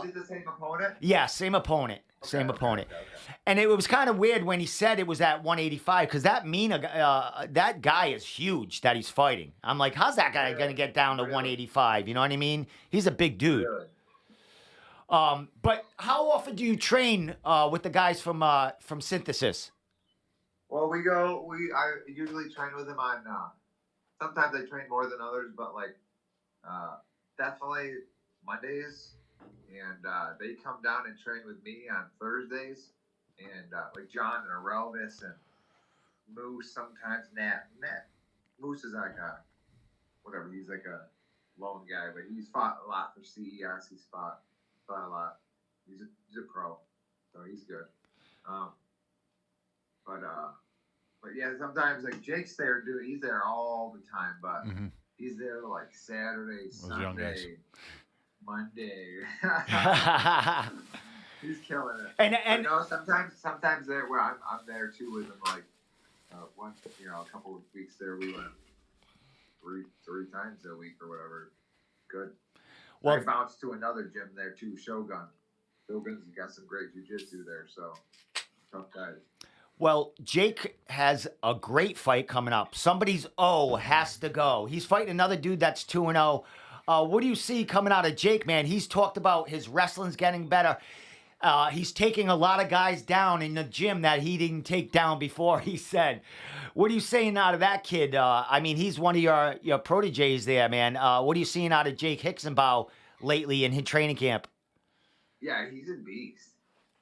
Is it the same opponent? Yeah, same opponent. Same opponent. Okay. And it was kind of weird when he said it was at 185 because that guy is huge that he's fighting. I'm like, how's that guy going to get down to 185? You know what I mean? He's a big dude. Really? But how often do you train with the guys from Synthesis? Well, I usually train with them on. Sometimes I train more than others, but definitely Mondays. And they come down and train with me on Thursdays, and like John and Arelvis and Moose sometimes. Nat Moose is like whatever. He's like a lone guy, but he's fought a lot for CES. He's fought a lot. He's a pro, so he's good. But yeah, sometimes like Jake's there, dude. He's there all the time, but he's there like Saturday, Sunday. Monday. He's killing it. And no, sometimes I'm there too with him. Like once, a couple of weeks there, we went three times a week or whatever. Good. Well, I bounced to another gym there too, Shogun. Shogun's got some great jiu-jitsu there, so tough guys. Well, Jake has a great fight coming up. Somebody's has to go. He's fighting another dude that's 2-0. What do you see coming out of Jake, man? He's talked about his wrestling's getting better. He's taking a lot of guys down in the gym that he didn't take down before, he said. What are you saying out of that kid? I mean, he's one of your proteges there, man. What are you seeing out of Jake Hicksonbaugh lately in his training camp? Yeah, he's a beast.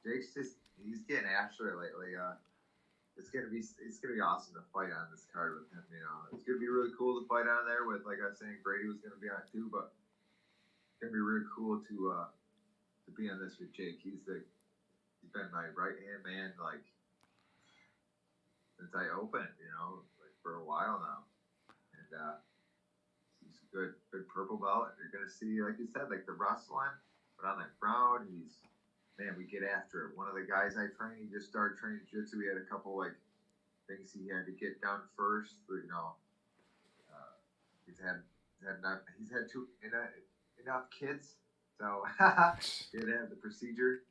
He's getting after it lately. It's gonna be awesome to fight on this card with him. It's gonna be really cool to fight on there with, like I was saying, Grady was gonna be on it too, but it's gonna be really cool to be on this with Jake. He's been my right hand man since I opened, for a while now, and he's a good purple belt. You're gonna see, like you said, the wrestling, but on the ground, he's man, we get after it. One of the guys I trained, he just started training jiu-jitsu. We had a couple like things he had to get done first. You know, he's had enough kids, so he had to have the procedure.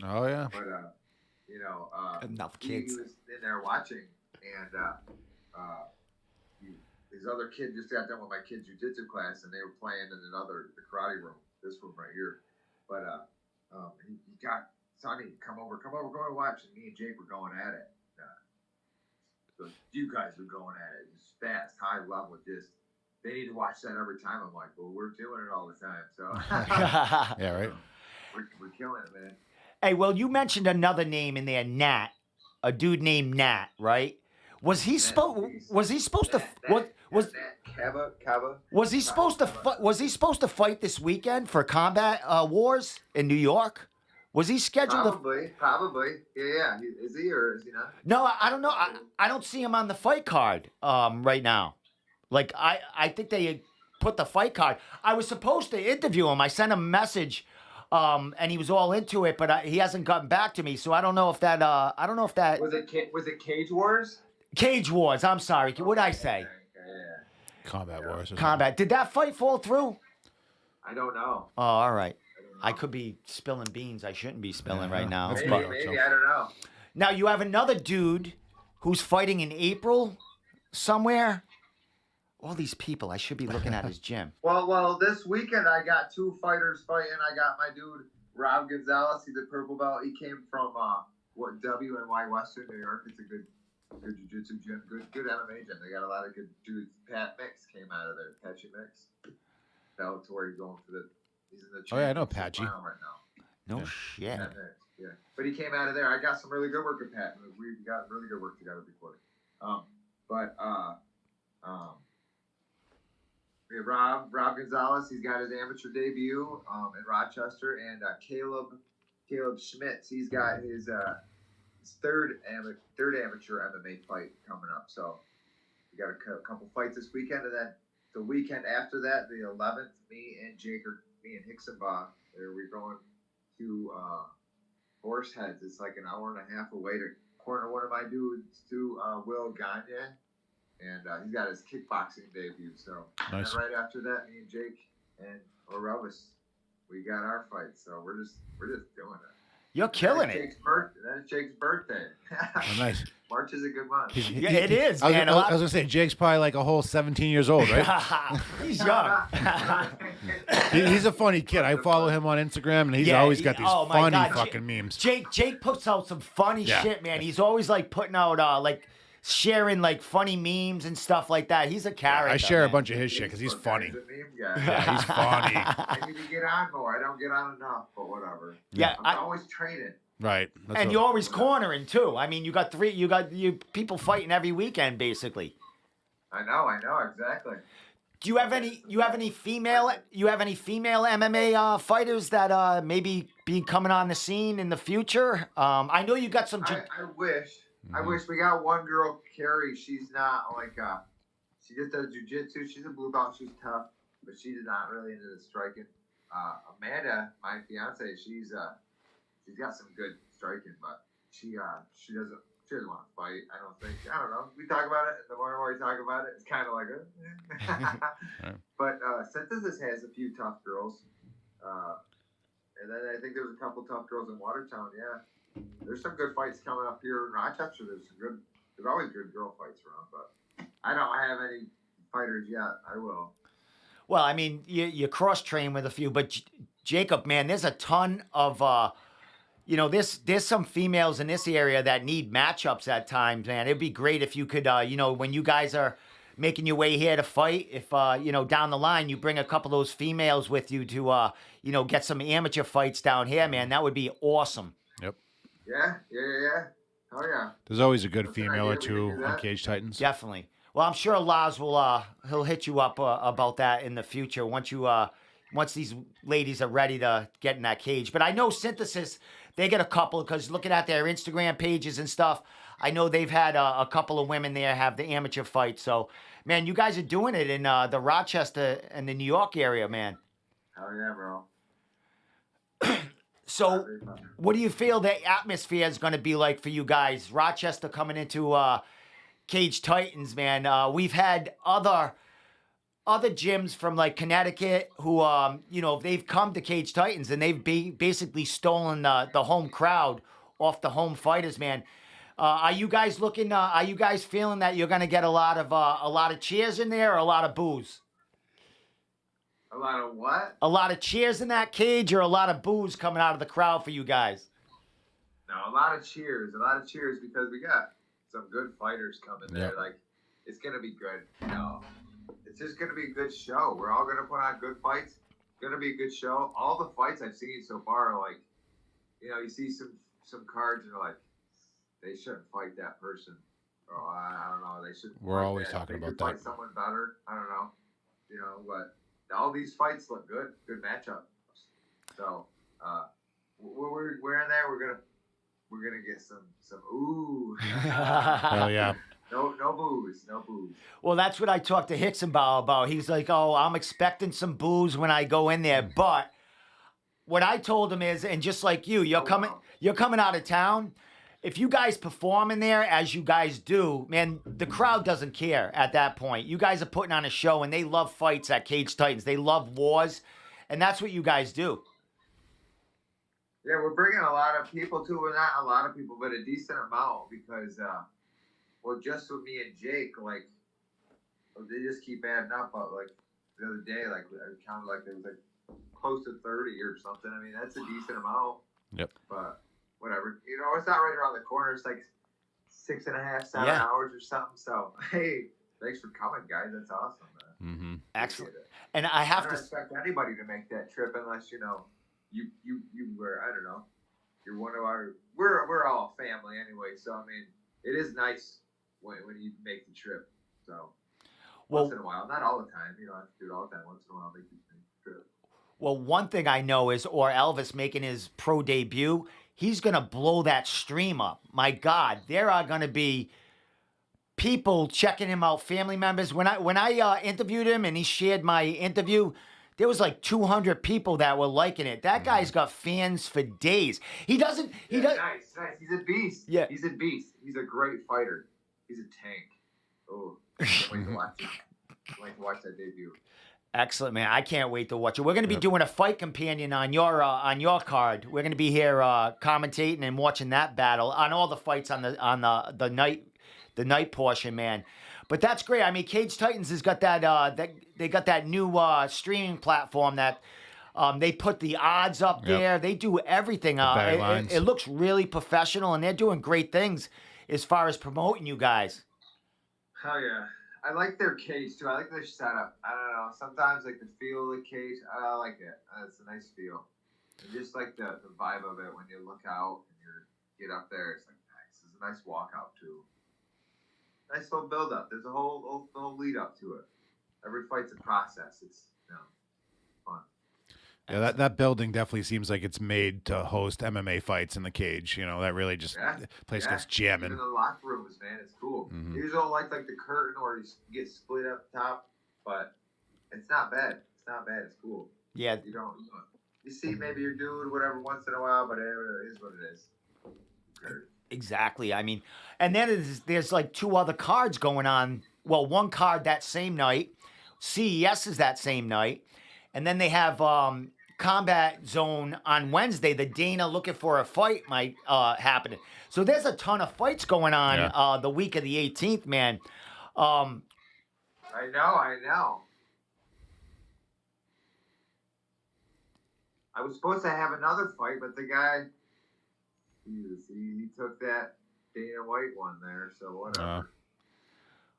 Oh yeah. But you know, Enough he kids. was in there watching, and his other kid just got done with my kid's jiu-jitsu class, and they were playing in the karate room, this room right here. But he got Sonny, come over, go and watch. And me and Jake were going at it. So you guys were going at it, just fast, high level, just. They need to watch that every time. I'm like, well, we're doing it all the time, so. Yeah, right. We're killing it, man. Hey, well, you mentioned another name in there, Nat, a dude named Nat, right? Was he supposed to fight this weekend for Combat Wars in New York? Was he scheduled? Probably. Yeah. Is he or is he not? No, I don't know. I don't see him on the fight card right now. Like I think they put the fight card. I was supposed to interview him. I sent him a message. And he was all into it, but he hasn't gotten back to me. So I don't know if that. Was it Cage Wars? Cage Wars. I'm sorry. What did I say? Yeah. Combat Wars. Combat. Did that fight fall through? I don't know. Oh, all right. I could be spilling beans. I shouldn't be spilling right now. Maybe, But maybe I don't know. now you have another dude who's fighting in April somewhere. All these people. I should be looking at his gym. Well, this weekend I got two fighters fighting. I got my dude Rob Gonzalez. He's a purple belt. He came from WNY Western New York. It's a good jiu-jitsu gym, good MMA gym. They got a lot of good dudes. Pat Mix came out of there. Patchy Mix. Bellator. He's going for he's in the. Oh yeah, I know Patchy. Right now. No shit. Pat Mix, yeah. But he came out of there. I got some really good work with Pat. We got really good work together before. We have Rob Gonzalez. He's got his amateur debut in Rochester, and Caleb Schmitz. He's got his third amateur MMA fight coming up. So we got a couple fights this weekend, and then the weekend after that, the 11th, me and Hicksonbaugh, we're going to Horseheads. It's like an hour and a half away to corner one of my dudes to Will Gagne. And he's got his kickboxing debut. So nice. And right after that, me and Jake and Orelvis, we got our fight. So we're just doing it. You're killing it. Then it's Jake's birthday. Oh, nice. March is a good month. Yeah, it is, man. I was gonna say Jake's probably like a whole 17 years old, right? He's young. He's a funny kid. I follow him on Instagram, and he's always got these funny fucking memes. Jake puts out some funny shit, man. He's always like putting out sharing like funny memes and stuff like that. He's a character. I share a bunch of his shit because he's funny. He's a meme guy. Yeah, he's funny. I need to get on more. I don't get on enough, but whatever. Yeah, I'm always training. Right. And you're always cornering too. I mean, you got people fighting every weekend basically. I know, exactly. Do you have any female MMA fighters that maybe be coming on the scene in the future? I know you got some. I wish. Mm-hmm. I wish we got one girl, Carrie. She's not like she just does jujitsu. She's a blue belt. She's tough, but she's not really into the striking. Amanda, my fiance, she's got some good striking, but she doesn't want to fight. I don't know. We talk about it. The more we talk about it, it's kind of like But Synthesis has a few tough girls, and then I think there's a couple tough girls in Watertown. Yeah. There's some good fights coming up here in Rochester. There's always good girl fights around, but I don't have any fighters yet. I will. Well, I mean, you cross train with a few, but Jacob, man, there's a ton of, there's some females in this area that need matchups at times, man. It'd be great if you could, when you guys are making your way here to fight, if, down the line you bring a couple of those females with you to, get some amateur fights down here, man. That would be awesome. Yep. Yeah. Oh, yeah. There's always a good female or two on Cage Titans. Definitely. Well, I'm sure Laz will he'll hit you up about that in the future once these ladies are ready to get in that cage. But I know Synthesis, they get a couple because looking at their Instagram pages and stuff, I know they've had a couple of women there have the amateur fight. So, man, you guys are doing it in the Rochester and the New York area, man. Hell yeah, bro. So, what do you feel the atmosphere is going to be like for you guys? Rochester coming into Cage Titans, man. We've had other gyms from like Connecticut who, they've come to Cage Titans and they've basically stolen the home crowd off the home fighters, man. Are you guys looking? Are you guys feeling that you're going to get a lot of cheers in there, or a lot of boos? A lot of what? A lot of cheers in that cage, or a lot of boos coming out of the crowd for you guys? No, a lot of cheers. A lot of cheers because we got some good fighters coming there. Yep. Like, it's going to be good. It's just going to be a good show. We're all going to put on good fights. It's going to be a good show. All the fights I've seen so far are like, you see some cards and you're like, they shouldn't fight that person. Or I don't know. They shouldn't. We're always talking about that. Fight someone better. I don't know. But all these fights look good. Good matchup. So we're in there. We're gonna get some ooh. Hell yeah. No booze. No booze. Well, that's what I talked to Hicksenbauer about. He's like, oh, I'm expecting some booze when I go in there. But what I told him is, and just like you're coming out of town. If you guys perform in there as you guys do, man, the crowd doesn't care at that point. You guys are putting on a show, and they love fights at Cage Titans. They love wars, and that's what you guys do. Yeah, we're bringing a lot of people too. Well, not a lot of people, but a decent amount because, just with me and Jake, like, they just keep adding up. Like, the other day, like, I counted like there was like close to 30 or something. I mean, that's a decent amount. Yep. But whatever. It's not right around the corner. It's like 6.5, 7 hours or something. So, hey, thanks for coming, guys. That's awesome, man. Mm-hmm. Excellent. And I have don't to expect anybody to make that trip unless you were, I don't know, you're one of our. We're all family anyway. So I mean, it is nice when you make the trip. So once in a while, not all the time. You don't have to do it all the time. Once in a while, make the trip. Well, one thing I know is, or Elvis making his pro debut, he's going to blow that stream up. My God, there are going to be people checking him out, family members. When I interviewed him and he shared my interview, there was like 200 people that were liking it. That guy's got fans for days. He doesn't. Nice. He's a beast. Yeah. He's a beast. He's a great fighter. He's a tank. Oh, I can't wait to watch it. I like to watch that debut. Excellent, man. I can't wait to watch it. We're going to be doing a fight companion on your card. We're going to be here commentating and watching that battle on all the fights on the night portion, man. But that's great. I mean, Cage Titans has got that they got that new streaming platform that they put the odds up there. They do everything. It looks really professional, and they're doing great things as far as promoting you guys. Hell yeah. I like their cage too. I like their setup. I don't know. Sometimes like the feel of the cage, I like it. It's a nice feel. And just like the vibe of it when you look out and you get up there, it's like nice. It's a nice walkout too. Nice little build up. There's a whole lead up to it. Every fight's a process. It's fun. Yeah, that building definitely seems like it's made to host MMA fights in the cage. That really just the place gets jamming. Even the locker rooms, man, it's cool. Mm-hmm. You don't like the curtain or you get split up top, but it's not bad. It's not bad. It's cool. Yeah. You see maybe your dude whatever once in a while, but it is what it is. Exactly. I mean, and then there's like two other cards going on. Well, one card that same night, CES is that same night, and then they have Combat Zone on Wednesday. The Dana looking for a fight might happen. So there's a ton of fights going on the week of the 18th, man. I know. I was supposed to have another fight, but the guy, he took that Dana White one there, so whatever.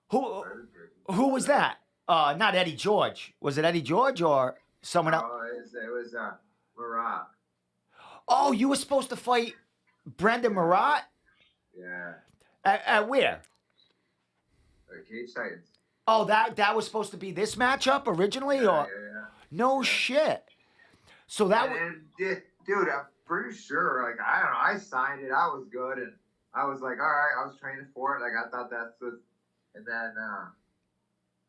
Who was that? Not Eddie George. Was it Eddie George or someone else? It was Marat. Oh, you were supposed to fight Brendan Marat? Yeah. At where? Cage Titans. Oh, that was supposed to be this matchup originally, or? Yeah. No shit. So that dude, I'm pretty sure. Like I don't know. I signed it. I was good, and I was like, all right. I was training for it. Like I thought that's the. And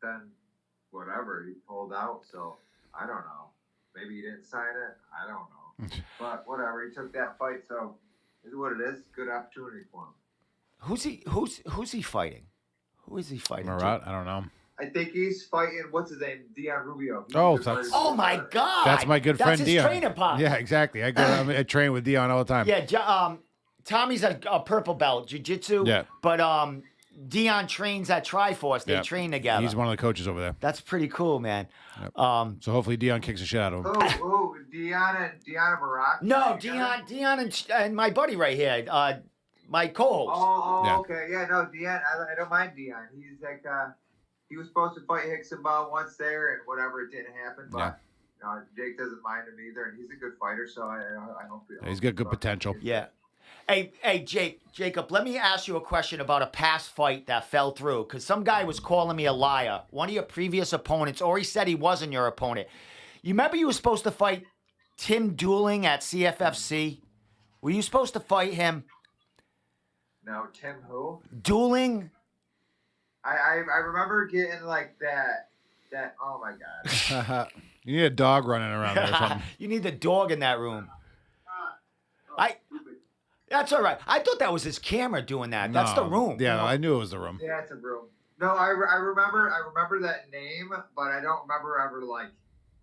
then whatever he pulled out. So I don't know. Maybe he didn't sign it. I don't know. But whatever, he took that fight, so it's what it is. Good opportunity for him. Who's he fighting? Who is he fighting? Murat? I don't know. I think he's fighting. What's his name? Dion Rubio. Oh my God! That's my good friend That's his Dion. training partner. Yeah, exactly. I train with Dion all the time. Yeah, Tommy's a purple belt, jiu-jitsu. Yeah. But Dion trains at Triforce. They train together. He's one of the coaches over there. That's pretty cool, man. Yep. So hopefully Dion kicks the shit out of him. Oh, Dion and Barack. No, Dion and my buddy right here, my co-host. Oh, Yeah. okay. Yeah, no, Dion. I don't mind Dion. He's like, he was supposed to fight Hicksonball once there, and whatever, it didn't happen. But Jake doesn't mind him either, and he's a good fighter. So I hope he's got good potential. Yeah. Hey, Jacob, let me ask you a question about a past fight that fell through, because some guy was calling me a liar. One of your previous opponents, or he said he wasn't your opponent. You remember you were supposed to fight Tim Dueling at CFFC? Were you supposed to fight him? No, Tim who? Dueling? I remember getting like that. Oh my God. You need a dog running around there or something. You need the dog in that room. That's all right. I thought that was his camera doing that. That's the room. Yeah, I knew it was the room. Yeah, it's a room. No, I remember that name, but I don't remember ever like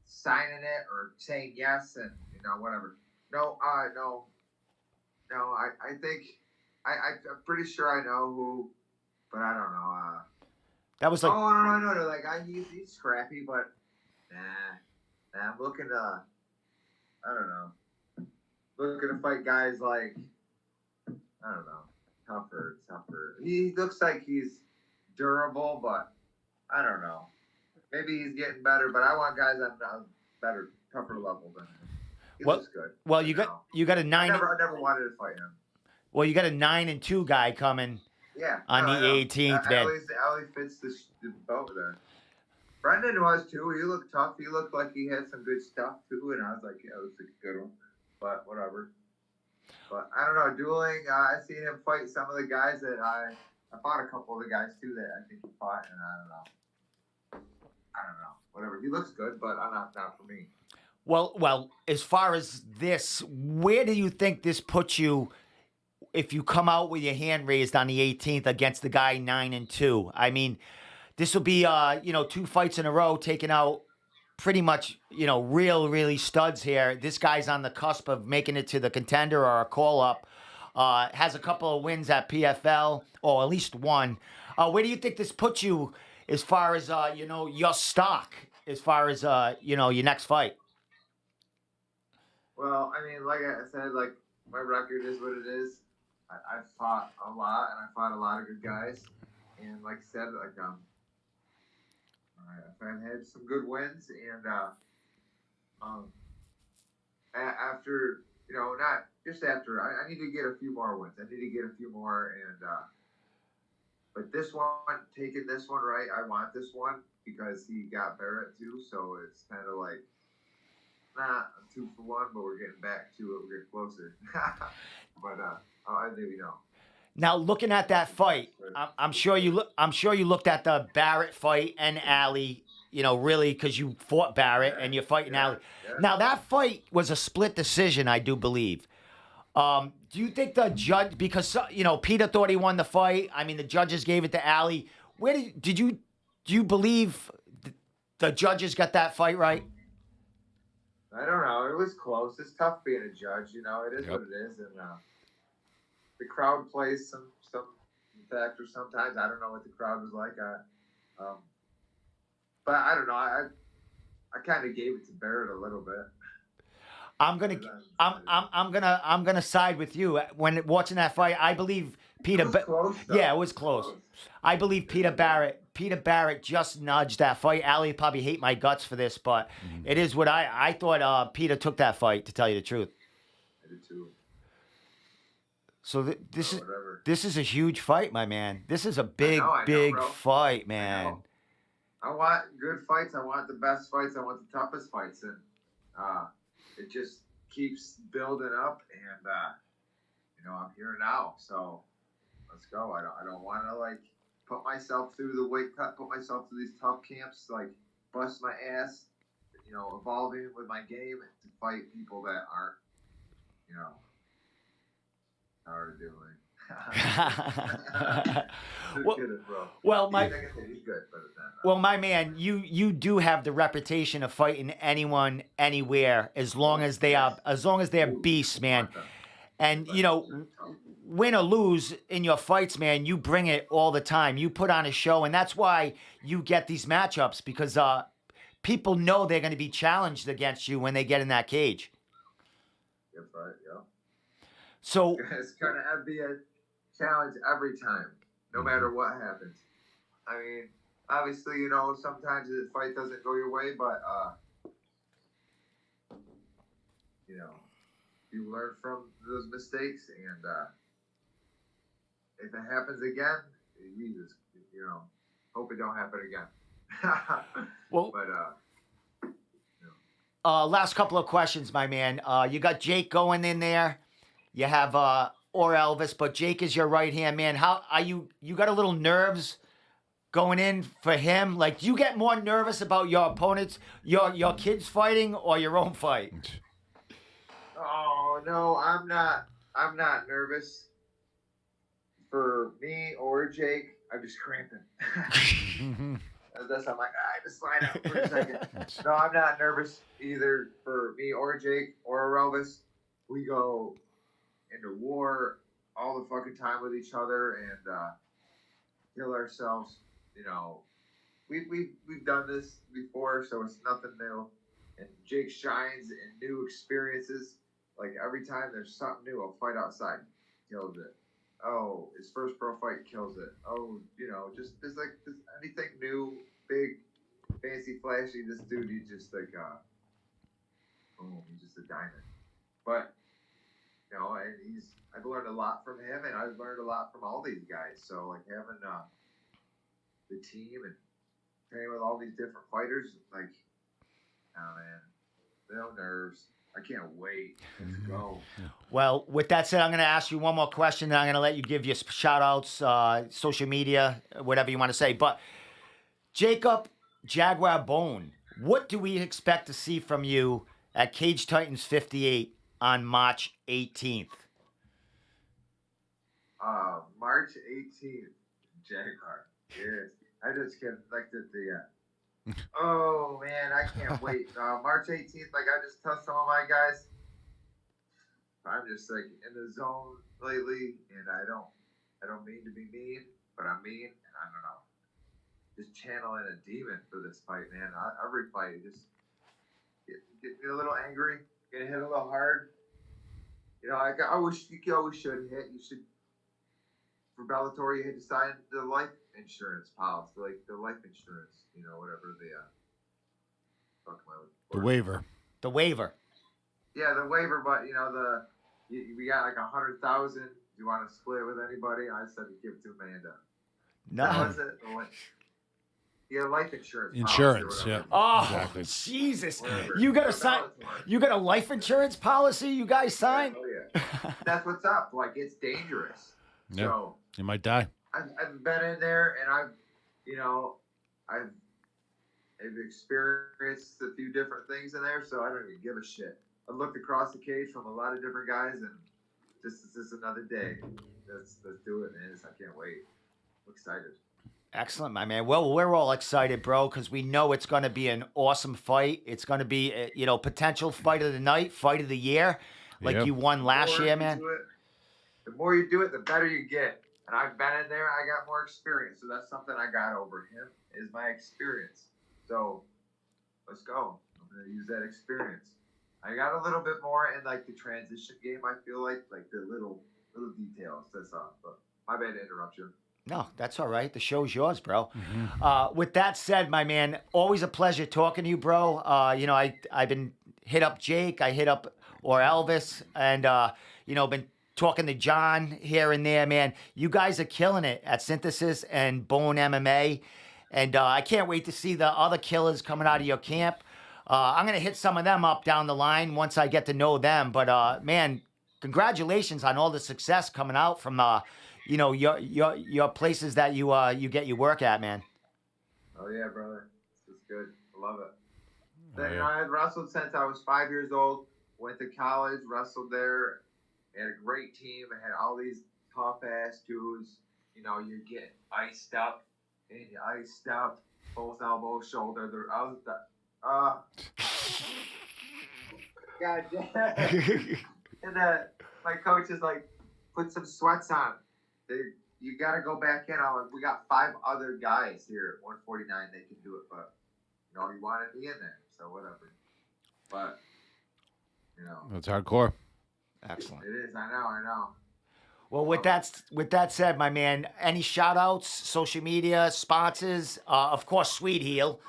signing it or saying yes and whatever. No, I think I'm pretty sure I know who, but I don't know. That was like. Oh no! Like he's scrappy, but nah. I'm looking to. I don't know. Looking to fight guys like. I don't know. Tougher. He looks like he's durable, but I don't know. Maybe he's getting better, but I want guys on a better, tougher level than him. He looks good. Well, you got a 9. I never wanted to fight him. Well, you got a 9-2 guy coming. Yeah. On the 18th, man. Ali fits the boat there. Brendan was too. He looked tough. He looked like he had some good stuff too, and I was like, yeah, it was a good one. But whatever. But I don't know, dueling. I seen him fight some of the guys that I fought a couple of the guys too that I think he fought, and I don't know. Whatever. He looks good, but not for me. Well, as far as this, where do you think this puts you if you come out with your hand raised on the 18th against the guy 9-2? I mean, this will be 2 fights in a row taking out pretty much, really studs here. This guy's on the cusp of making it to the contender or a call-up. Has a couple of wins at PFL, or at least one. Where do you think this puts you as far as, your stock, as far as, your next fight? Well, I mean, like I said, like, my record is what it is. I've fought a lot, and I fought a lot of good guys. And like I said, like, I've had some good wins, and after, not just after, I need to get a few more wins. I need to get a few more, and but this one, taking this one right, I want this one because he got Barrett too, so it's kind of like, not a 2 for 1, but we're getting back to it. We're getting closer. But I maybe know. Now, looking at that fight, I'm sure you looked at the Barrett fight and Ali, really, because you fought Barrett and you're fighting Ali. Yeah. Now, that fight was a split decision, I do believe. Do you think the judge, because Peter thought he won the fight? I mean, the judges gave it to Ali. Where do you believe the judges got that fight right? I don't know. It was close. It's tough being a judge. It is what it is, and the crowd plays some factors sometimes. I don't know what the crowd was like. But I don't know. I kind of gave it to Barrett a little bit. I'm gonna side with you when watching that fight. I believe Peter. It was close, though. Yeah, it was close. I believe Peter Barrett just nudged that fight. Ali probably hate my guts for this, but it is what I thought. Peter took that fight, to tell you the truth. I did too. So this is a huge fight, my man. This is a big fight, man. I want good fights. I want the best fights. I want the toughest fights, and it just keeps building up. And I'm here now, so let's go. I don't want to like put myself through the weight cut, put myself through these tough camps, like bust my ass, evolving with my game to fight people that aren't you know, how are you doing? well, good, bro. well, He's good, but well, my man, you do have the reputation of fighting anyone, anywhere, as long as they're beasts, man. And you know, win or lose in your fights, man, you bring it all the time. You put on a show, and that's why you get these matchups because people know they're going to be challenged against you when they get in that cage. Yep, right, yeah. So it's going to be a challenge every time, no matter what happens. I mean, obviously, you know, sometimes the fight doesn't go your way, but you know, you learn from those mistakes, and if it happens again, Jesus, you know, hope it don't happen again. well, but last couple of questions, my man. You got Jake going in there. You have or Elvis, but Jake is your right hand man. How are you? You got a little nerves going in for him? Like, do you get more nervous about your opponents, your kids fighting, or your own fight? Oh no, I'm not nervous for me or Jake. I'm just cramping. That's I'm like, just slide out for a second. No, I'm not nervous either for me or Jake or Elvis. We go into war all the fucking time with each other and kill ourselves. You know, we've done this before, so it's nothing new. And Jake shines in new experiences. Like every time there's something new, I'll fight outside, kills it. Oh, his first pro fight kills it. Oh, you know, just anything new, big, fancy, flashy. This dude, he's just like, boom, he's just a diamond. But you know, and I've learned a lot from him, and I've learned a lot from all these guys. So like having the team and training with all these different fighters, like, oh man, no nerves. I can't wait. Let's go. Well, with that said, I'm going to ask you one more question, and I'm going to let you give your shout-outs, social media, whatever you want to say. But Jacob Jaguar Bohn, what do we expect to see from you at Cage Titans 58 on March 18th? March 18th, Jaguar. Yes. I just can't like the oh man, I can't wait. March 18th, like I just tell some of my guys, I'm just like in the zone lately, and I don't mean to be mean, but I'm mean, and I don't know. Just channeling a demon for this fight, man. Every fight, just get a little angry, get hit a little hard. You know, I wish you always should hit. You should. For Bellator, you had to sign the life insurance policy, like the life insurance, you know, whatever the waiver. The waiver. Yeah, the waiver, but you know we got like 100,000. Do you want to split it with anybody? I said to give it to Amanda. No. That was it. Yeah, life insurance. Insurance, yeah. Oh, exactly. Jesus! Whatever. You got to sign. You got a life insurance policy? You guys signed? Oh yeah. That's what's up. Like it's dangerous. Yeah. So you might die. I've been in there, and I've experienced a few different things in there, so I don't even give a shit. I looked across the cage from a lot of different guys, and this is another day. Let's do it, man. I can't wait. I'm excited. Excellent, my man. Well, we're all excited, bro, because we know it's going to be an awesome fight. It's going to be, potential fight of the night, fight of the year, like you won last year, man. The more you do it, the better you get. And I've been in there, I got more experience. So that's something I got over him, is my experience. So let's go. I'm going to use that experience. I got a little bit more in like the transition game, I feel like the little details. That's all. But my bad to interrupt you. No, that's all right. The show's yours, bro. Mm-hmm. With that said, my man, always a pleasure talking to you, bro. I've been hit up Jake, I hit up or Elvis, and been talking to John here and there, man. You guys are killing it at Synthesis and Bohn MMA. And I can't wait to see the other killers coming out of your camp. I'm going to hit some of them up down the line once I get to know them. But, man, congratulations on all the success coming out from, your places that you get your work at, man. Oh, yeah, brother. It's good. I love it. I had wrestled since I was 5 years old. Went to college, wrestled there. We had a great team. I had all these tough ass dudes. You know, you get iced up, and you iced up, both elbows, shoulder. I was God damn. And my coach is like, put some sweats on. You got to go back in. We got 5 other guys here at 149. They can do it, but you know, you wanted me in there, so whatever. But you know, That's hardcore. Excellent. it is. I know. Well, with that said, my man, any shout outs, social media, sponsors, of course, Sweet Heel.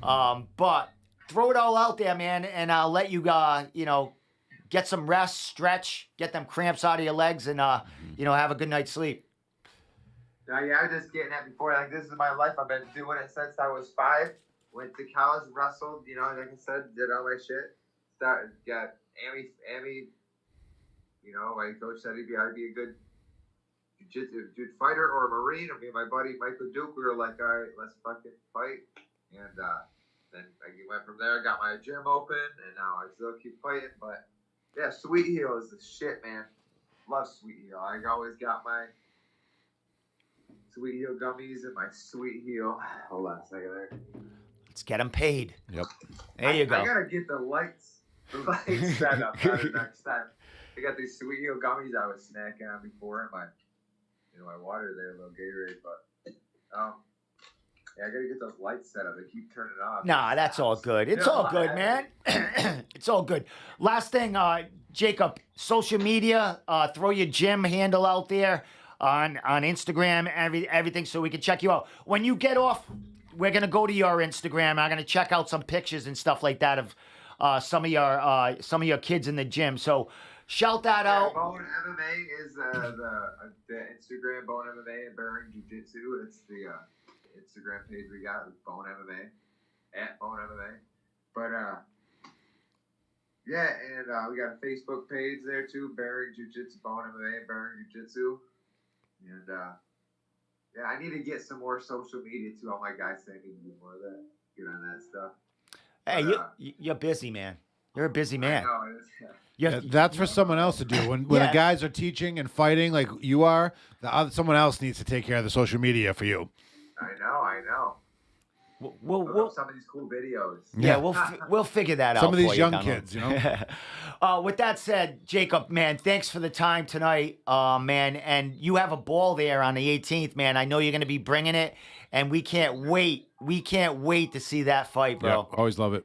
But throw it all out there, man, and I'll let you, get some rest, stretch, get them cramps out of your legs, and, have a good night's sleep. No, yeah, I was just getting at before. Like, this is my life. I've been doing it since I was 5. Went to college, wrestled, like I said, did all my shit. Got Amy, my coach said I'd be a good jiu-jitsu fighter or a Marine. Me and my buddy Michael Duke, we were like, all right, let's fucking fight. And then I went from there, got my gym open, and now I still keep fighting. But yeah, Sweet Heel is the shit, man. Love Sweet Heel. I always got my Sweet Heel gummies and my Sweet Heel. Hold on a second there. Let's get them paid. Yep. There you go. I gotta get the lights set up next time. I got these Sweet Heel gummies I was snacking on before, and my water there, a little Gatorade, but yeah, I gotta get those lights set up. They keep turning off. Nah, that's all good. It's all good, man. It's all good. Last thing, Jacob, social media, throw your gym handle out there on Instagram, everything, so we can check you out. When you get off, we're gonna go to your Instagram. I'm gonna check out some pictures and stuff like that of some of your kids in the gym. So shout that out. Bohn MMA is the Instagram, Bohn MMA and Bearing Jiu-Jitsu. It's the Instagram page we got with Bohn MMA, at Bohn MMA. But yeah, and we got a Facebook page there too, Bearing Jiu-Jitsu, Bohn MMA and Bearing Jiu-Jitsu. And yeah, I need to get some more social media too. All my guys say I need to do more of that. Get on that stuff. Hey, you're busy, man. You're a busy man. I know, Yeah, that's for someone else to do. When the guys are teaching and fighting like you are, someone else needs to take care of the social media for you. I know. We'll some of these cool videos. Yeah, we'll figure that out. Some of these for young you, kids, With that said, Jacob, man, thanks for the time tonight, man. And you have a ball there on the 18th, man. I know you're going to be bringing it, and we can't wait. We can't wait to see that fight, bro. Yeah, always love it.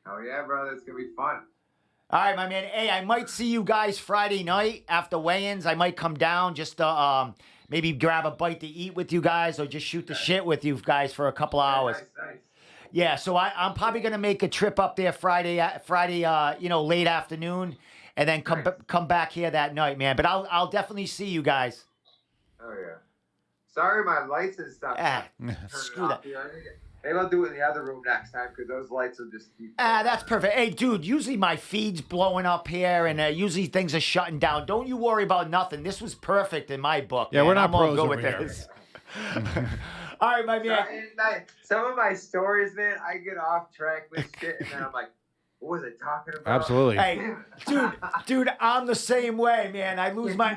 Oh yeah, brother, it's gonna be fun. All right, my man. Hey, I might see you guys Friday night after weigh-ins. I might come down just to maybe grab a bite to eat with you guys, or just shoot the shit with you guys for a couple hours. Nice. Yeah, so I'm probably gonna make a trip up there Friday, late afternoon, and then come back here that night, man. But I'll definitely see you guys. Oh yeah. Sorry, my lights and stuff. Screw that. Maybe I'll do it in the other room next time because those lights will just keep. That's perfect. Hey, dude, usually my feed's blowing up here, and usually things are shutting down. Don't you worry about nothing. This was perfect in my book. Yeah, man. we're not I'm all pros good over with here. this. All right, my man. Some of my stories, man, I get off track with shit, and then I'm like, what was I talking about? Absolutely. Hey, dude, I'm the same way, man. I lose my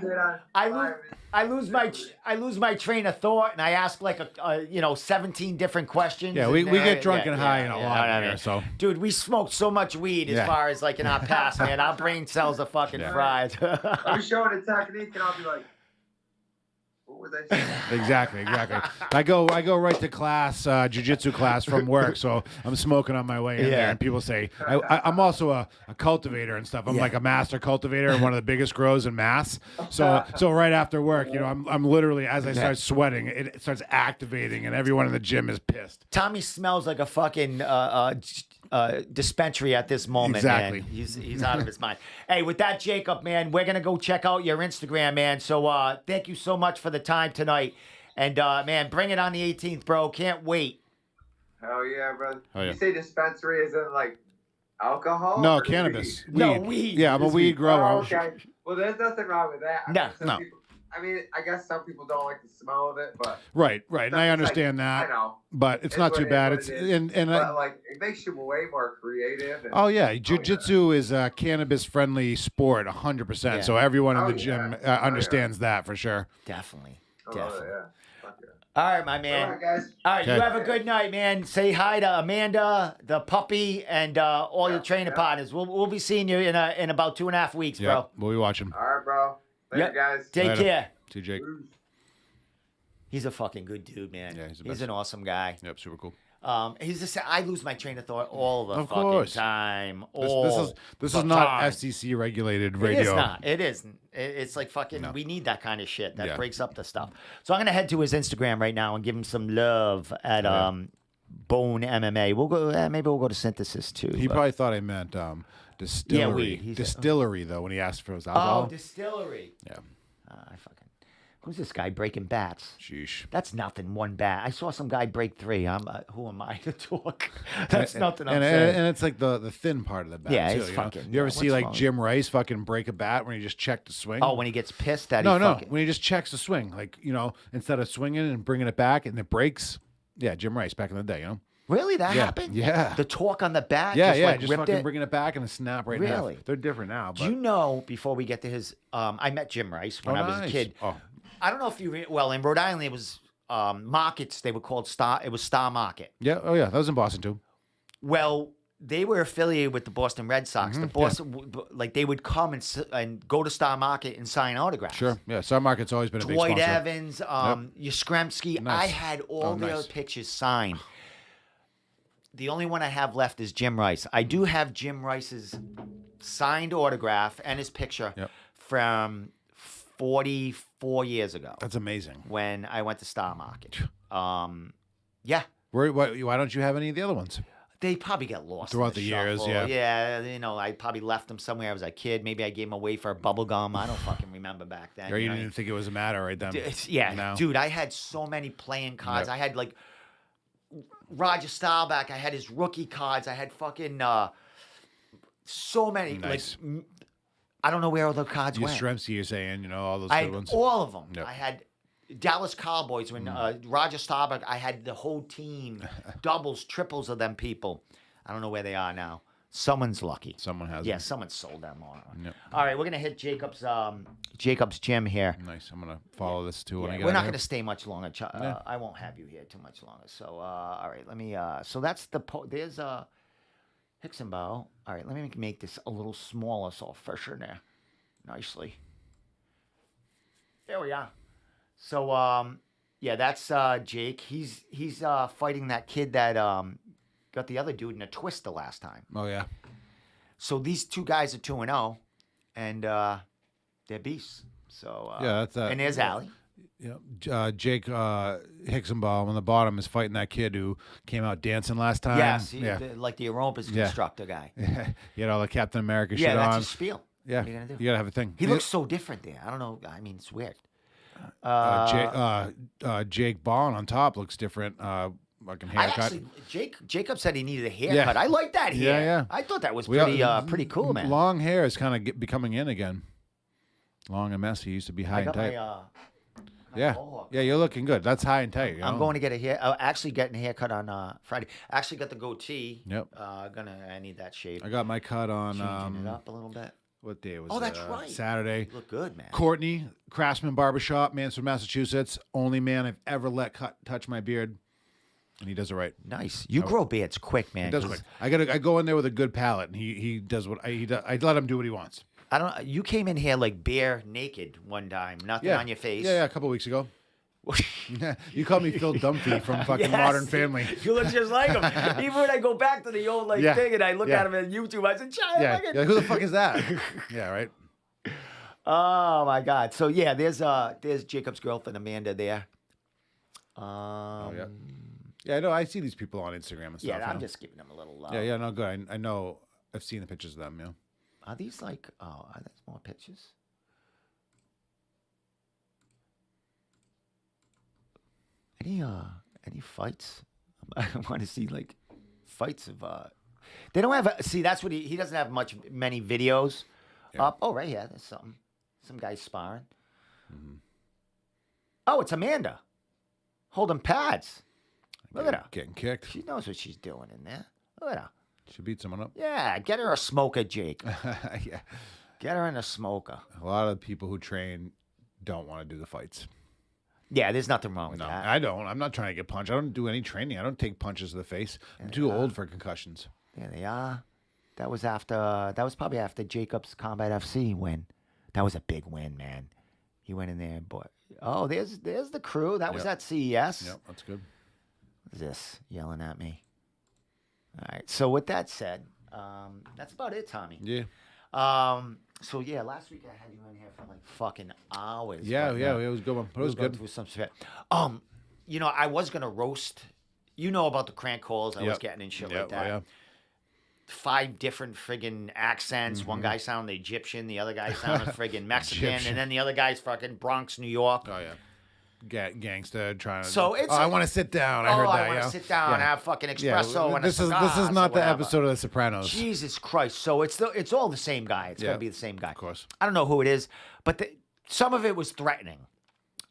train of thought, and I ask like 17 different questions. Yeah, we get drunk and high and a lot here, so. Dude, we smoked so much weed as far as like in our past, man. Our brain cells are fucking fried. I'm showing a technique, and I'll be like, what was I saying? Exactly. I go right to class, jiu-jitsu class from work, so I'm smoking on my way in there, and people say I'm also a cultivator and stuff. I'm like a master cultivator and one of the biggest grows in Mass. So right after work, I'm literally, as I start sweating, it starts activating, and everyone in the gym is pissed. Tommy smells like a fucking dispensary at this moment, exactly. Man. He's out of his mind. Hey, with that, Jacob, man, we're gonna go check out your Instagram, man. So thank you so much for the time tonight, and man, bring it on the 18th, bro. Can't wait. Hell yeah, brother. Oh, yeah. You say dispensary is in like alcohol? No, cannabis. Weed? No, weed. Yeah, I'm a weed grower. Oh, okay. Well, there's nothing wrong with that. No. I guess some people don't like the smell of it, but right, and I understand that. I know. but it's not too bad. It's but like it makes you way more creative. Oh yeah, jiu-jitsu is a cannabis-friendly sport, 100%. So everyone in the gym understands that for sure. Definitely. Oh, yeah. All right, my man. All right, guys. All right, you have a good night, man. Say hi to Amanda, the puppy, and all your training partners. We'll be seeing you in about 2.5 weeks, bro. We'll be watching. All right, bro. Later, guys. Take care. See you, Jake. He's a fucking good dude, man. Yeah, he's an awesome guy. Yep, super cool. I lose my train of thought all the fucking time. This is not FCC regulated radio. It is not. It isn't. It's like fucking. No. We need that kind of shit that breaks up the stuff. So I'm gonna head to his Instagram right now and give him some love at Bohn MMA. We'll go. Maybe we'll go to Synthesis too. He probably thought I meant distillery. Distillery though when he asked for his alcohol. Oh, distillery. Yeah. I fucking. Who's this guy breaking bats? Sheesh. That's nothing. One bat. I saw some guy break 3. Who am I to talk? That's nothing. I'm saying. And it's like the thin part of the bat. Yeah, too, it's fucking. You ever see like Jim Rice fucking break a bat when he just checked the swing? Oh, when he gets pissed that when he just checks the swing, like instead of swinging and bringing it back and it breaks. Yeah, Jim Rice back in the day, Really, that happened? Yeah. The torque on the bat. Just fucking bringing it back and a snap right now. Really? They're different now. But... Do you know? Before we get to his, I met Jim Rice when I was a kid. Oh. I don't know if you in Rhode Island it was markets. They were called Star. It was Star Market. Yeah. Oh yeah, that was in Boston too. Well, they were affiliated with the Boston Red Sox. The Boston, they would come and go to Star Market and sign autographs. Sure. Yeah. Star Market's always been a big sponsor. Dwight Evans, Yastrzemski. Nice. I had all their pictures signed. The only one I have left is Jim Rice. I do have Jim Rice's signed autograph and his picture from 44 years ago. That's amazing. When I went to Star Market. Yeah. Why don't you have any of the other ones? They probably get lost throughout the years. Yeah. Yeah. I probably left them somewhere. I was a kid. Maybe I gave them away for bubble gum. I don't fucking remember back then. Or you didn't think it was a matter right then. Dude, I had so many playing cards. I had like Roger Staubach. I had his rookie cards. I had fucking so many. Nice. Like, I don't know where all the cards went. Yastrzemski, you're saying, all those good ones. All of them. Yep. I had Dallas Cowboys when Roger Staubach. I had the whole team, doubles, triples of them people. I don't know where they are now. Someone's lucky. Someone has. Yeah, someone sold them all. Yep. All right, we're gonna hit Jacob's gym here. Nice. I'm gonna follow this too when I get. We're not gonna stay much longer. I won't have you here too much longer. So all right, let me. So that's there's Hicksonbow. All right, let me make this a little smaller so I'll freshen there nicely. There we are. So that's Jake. He's fighting that kid that got the other dude in a twist the last time. Oh yeah. So these two guys are 2-0, and they're beasts. So that's and there's Allie. Yeah, Jake Hicksonbaum on the bottom is fighting that kid who came out dancing last time. Yes, like the aerobics constructor guy. He had all the Captain America shit on. Yeah, that's his spiel. Yeah, what are you gonna do? You gotta have a thing. He looks so different there. I don't know. I mean, it's weird. Jake Bohn on top looks different. Fucking haircut. Jacob said he needed a haircut. I like that hair. Yeah. I thought that was pretty cool, man. Long hair is kind of becoming in again. Long and messy. Used to be high and tight. Yeah, you're looking good. That's high and tight. I'm going to get a hair. Actually, getting a haircut on Friday. I actually got the goatee. Yep. I need that shape. I got my cut on. Changing it up a little bit. What day was it? Oh, that's right. Saturday. You look good, man. Courtney, Craftsman Barbershop, Mansfield, Massachusetts. Only man I've ever let touch my beard. And he does it right. Nice. You grow beards quick, man. He does quick. I go in there with a good palate, and he does what he does. I let him do what he wants. I don't. You came in here like bare naked one time, nothing on your face. Yeah, a couple weeks ago. You called me Phil Dunphy from fucking Modern Family. You look just like him. Even when I go back to the old thing and I look at him on YouTube, I said, who the fuck is that? Yeah, right. Oh my God. So yeah, there's Jacob's girlfriend Amanda there. Yeah, I know. I see these people on Instagram and stuff. Yeah, I'm just giving them a little love. Yeah, no, good. I know. I've seen the pictures of them. Yeah. Are these like? Oh, are there more pictures? Any fights? I want to see like fights of. They don't have. See, that's what he doesn't have many videos up. Oh, right here, there's something. Some guy sparring. Mm-hmm. Oh, it's Amanda. Holding pads. Look at her. Getting kicked. She knows what she's doing in there. Look at her. She beat someone up. Yeah, get her a smoker, Jake. Yeah. Get her in a smoker. A lot of people who train don't want to do the fights. Yeah, there's nothing wrong with No, that. I don't. I'm not trying to get punched. I don't do any training. I don't take punches to the face. I'm too old for concussions. There they are. That was probably after Jacob's Combat FC win. That was a big win, man. He went in there and bought. Oh, there's the crew. That was at CES. Yep, that's good. What's this yelling at me? All right. So with that said, that's about it, Tommy. Yeah. So yeah, last week I had you in here for like fucking hours. Yeah, but, it was a good one. But it was going good. through some shit. I was gonna roast. You know about the crank calls I was getting and shit like that. Yeah. 5 different friggin' accents. One guy sounded Egyptian, the other guy sounded friggin' Mexican, Egyptian. and then the other guy's fucking Bronx, New York. Oh yeah. Gangsta trying to. So it's. I want to sit down. I heard that. I want to sit down and have fucking espresso and this a is cigar, this is not or the whatever. episode of The Sopranos. Jesus Christ! So it's all the same guy. It's gonna be the same guy. Of course. I don't know who it is, but some of it was threatening,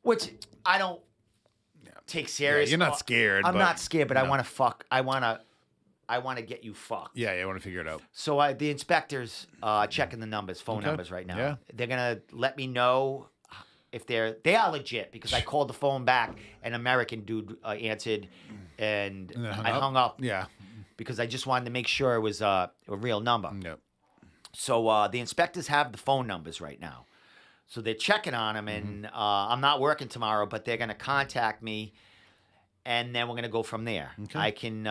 which I don't take serious. You're not scared. I'm not scared, but I no. want to fuck. I want to get you fucked. Yeah, I want to figure it out. So the inspectors checking the numbers, phone numbers right now. Yeah. They're gonna let me know if they are legit because I called the phone back, an American dude answered, and then I hung up. Yeah. Because I just wanted to make sure it was a real number. Yep. So the inspectors have the phone numbers right now. So they're checking on them, and I'm not working tomorrow, but they're going to contact me, and then we're going to go from there. Okay. I can,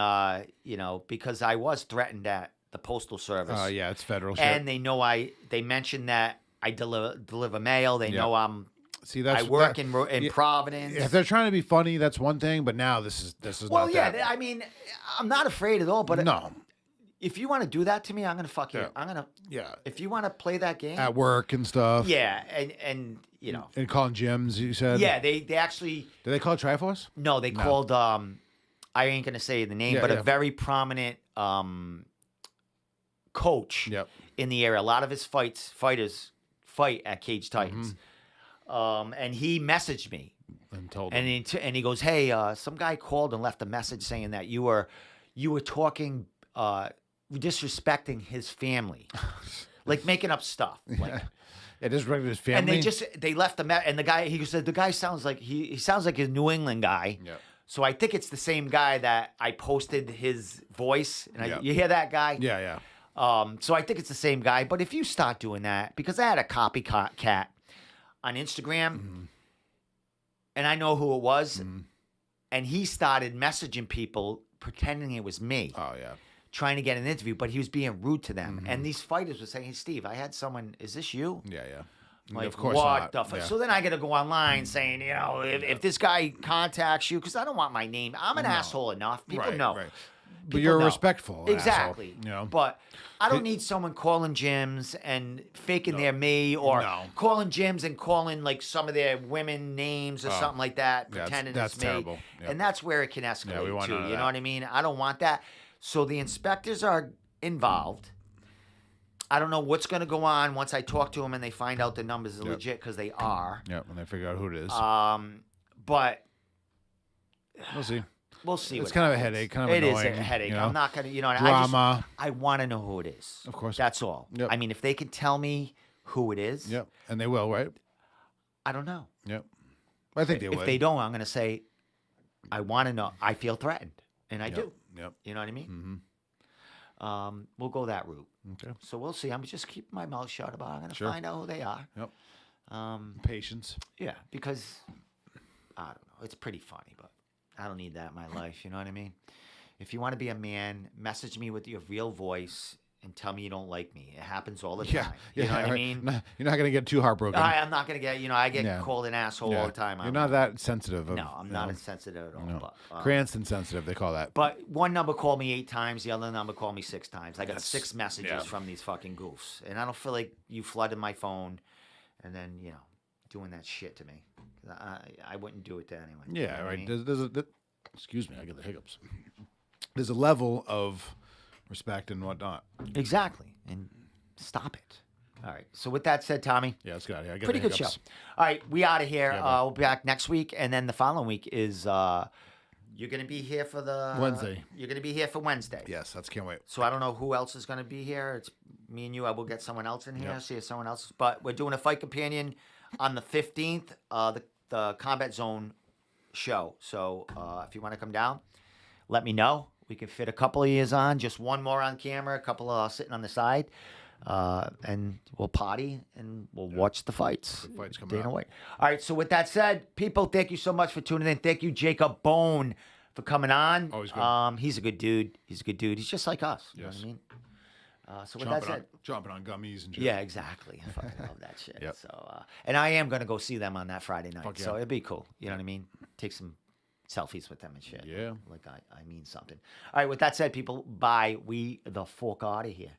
because I was threatened at the Postal Service. Yeah, it's federal shit. And they know they mentioned that I deliver mail. They know See, I work in Providence. If they're trying to be funny, that's one thing. But now this is Well, not yeah, that. I mean, I'm not afraid at all, but No. if you want to do that to me, I'm going to fuck you. Yeah. I'm going to, Yeah. if you want to play that game. At work and stuff. Yeah, and you know. And calling gyms, you said. Yeah, they actually. Did they call it Triforce? No, they called. I ain't gonna say the name, but a very prominent coach in the area. A lot of his fighters fight at Cage Titans, and he messaged me And told and he goes, "Hey, some guy called and left a message saying that you were talking, disrespecting his family, like making up stuff, like." Yeah, disrespected his family. And they left and the guy, he said, the guy sounds like, he sounds like a New England guy. Yeah. So I think it's the same guy that I posted his voice. And you hear that guy? Yeah. So I think it's the same guy. But if you start doing that, because I had a copycat on Instagram, and I know who it was, and he started messaging people pretending it was me. Oh, yeah. Trying to get an interview, but he was being rude to them. And these fighters were saying, "Hey, Steve, I had someone. Is this you?" Yeah. Like, of course what not. the fuck? Yeah. So then I got to go online saying, if this guy contacts you, because I don't want my name. I'm an asshole enough. People know. Right. But People you're know. respectful. Exactly. Asshole, But I don't need someone calling gyms and faking they're me, or calling gyms and calling like some of their women names or something like that, pretending that's it's me. terrible. Yep. And that's where it can escalate we want to. none of You know that. what I mean? I don't want that. So the inspectors are involved. I don't know what's going to go on once I talk to them and they find out the numbers are legit, because they are. Yeah, when they figure out who it is. But We'll see. we'll see. It's what kind of a happens. headache. Kind of It is annoying. a headache. You know? I'm not going to, Drama. I want to know who it is. Of course. That's all. Yep. I mean, if they can tell me who it is, Yep. And they will, right? I don't know. Yep. I think they would. If they don't, I'm going to say, I want to know. I feel threatened. And I do. Yep. You know what I mean? Mm-hmm. We'll go that route. Okay. So we'll see. I'm just keeping my mouth shut about it. I'm going to Sure. find out who they are. Yep. Patience. Yeah, because I don't know. It's pretty funny, but I don't need that in my life. You know what I mean? If you want to be a man, message me with your real voice and tell me you don't like me. It happens all the time. You know what I mean? You're not going to get too heartbroken. I'm not going to get, I get called an asshole all the time. You're not that sensitive. No, I'm not as sensitive at all. No. But, Cranston sensitive, they call that. But one number called me 8 times. The other number called me 6 times. I got 6 messages from these fucking goofs. And I don't feel like you flooded my phone and then, doing that shit to me. I wouldn't do it to anyone. Yeah, You know what I right. mean? Excuse me, I get the hiccups. There's a level of respect and whatnot. Exactly. And stop it. All right. So with that said, Tommy. Yeah, let's get out of here. I get Pretty the good show. hiccups. All right. We out of here. Yeah, we'll be back next week. And then the following week is you're gonna be here for the Wednesday. You're gonna be here for Wednesday. Yes, that's can't wait. So I don't know who else is gonna be here. It's me and you. I will get someone else in here. Yep. See if someone else. But we're doing a fight companion on the 15th. The Combat Zone show. So if you want to come down, let me know. We can fit a couple of years on. Just one more on camera. A couple sitting on the side. And we'll potty and we'll watch the fights. The fights coming Dana up. White. All right. So with that said, people, thank you so much for tuning in. Thank you, Jacob Bohn, for coming on. Always good. He's a good dude. He's a good dude. He's just like us. You know what I mean? So with that said, Jumping on gummies and shit. yeah, exactly. I fucking love that shit. Yep. So, and I am gonna go see them on that Friday night. Fuck yeah. So it'd be cool. You know what I mean? Take some selfies with them and shit. Yeah. Like I mean something. All right. With that said, people, bye. We the fuck out of here.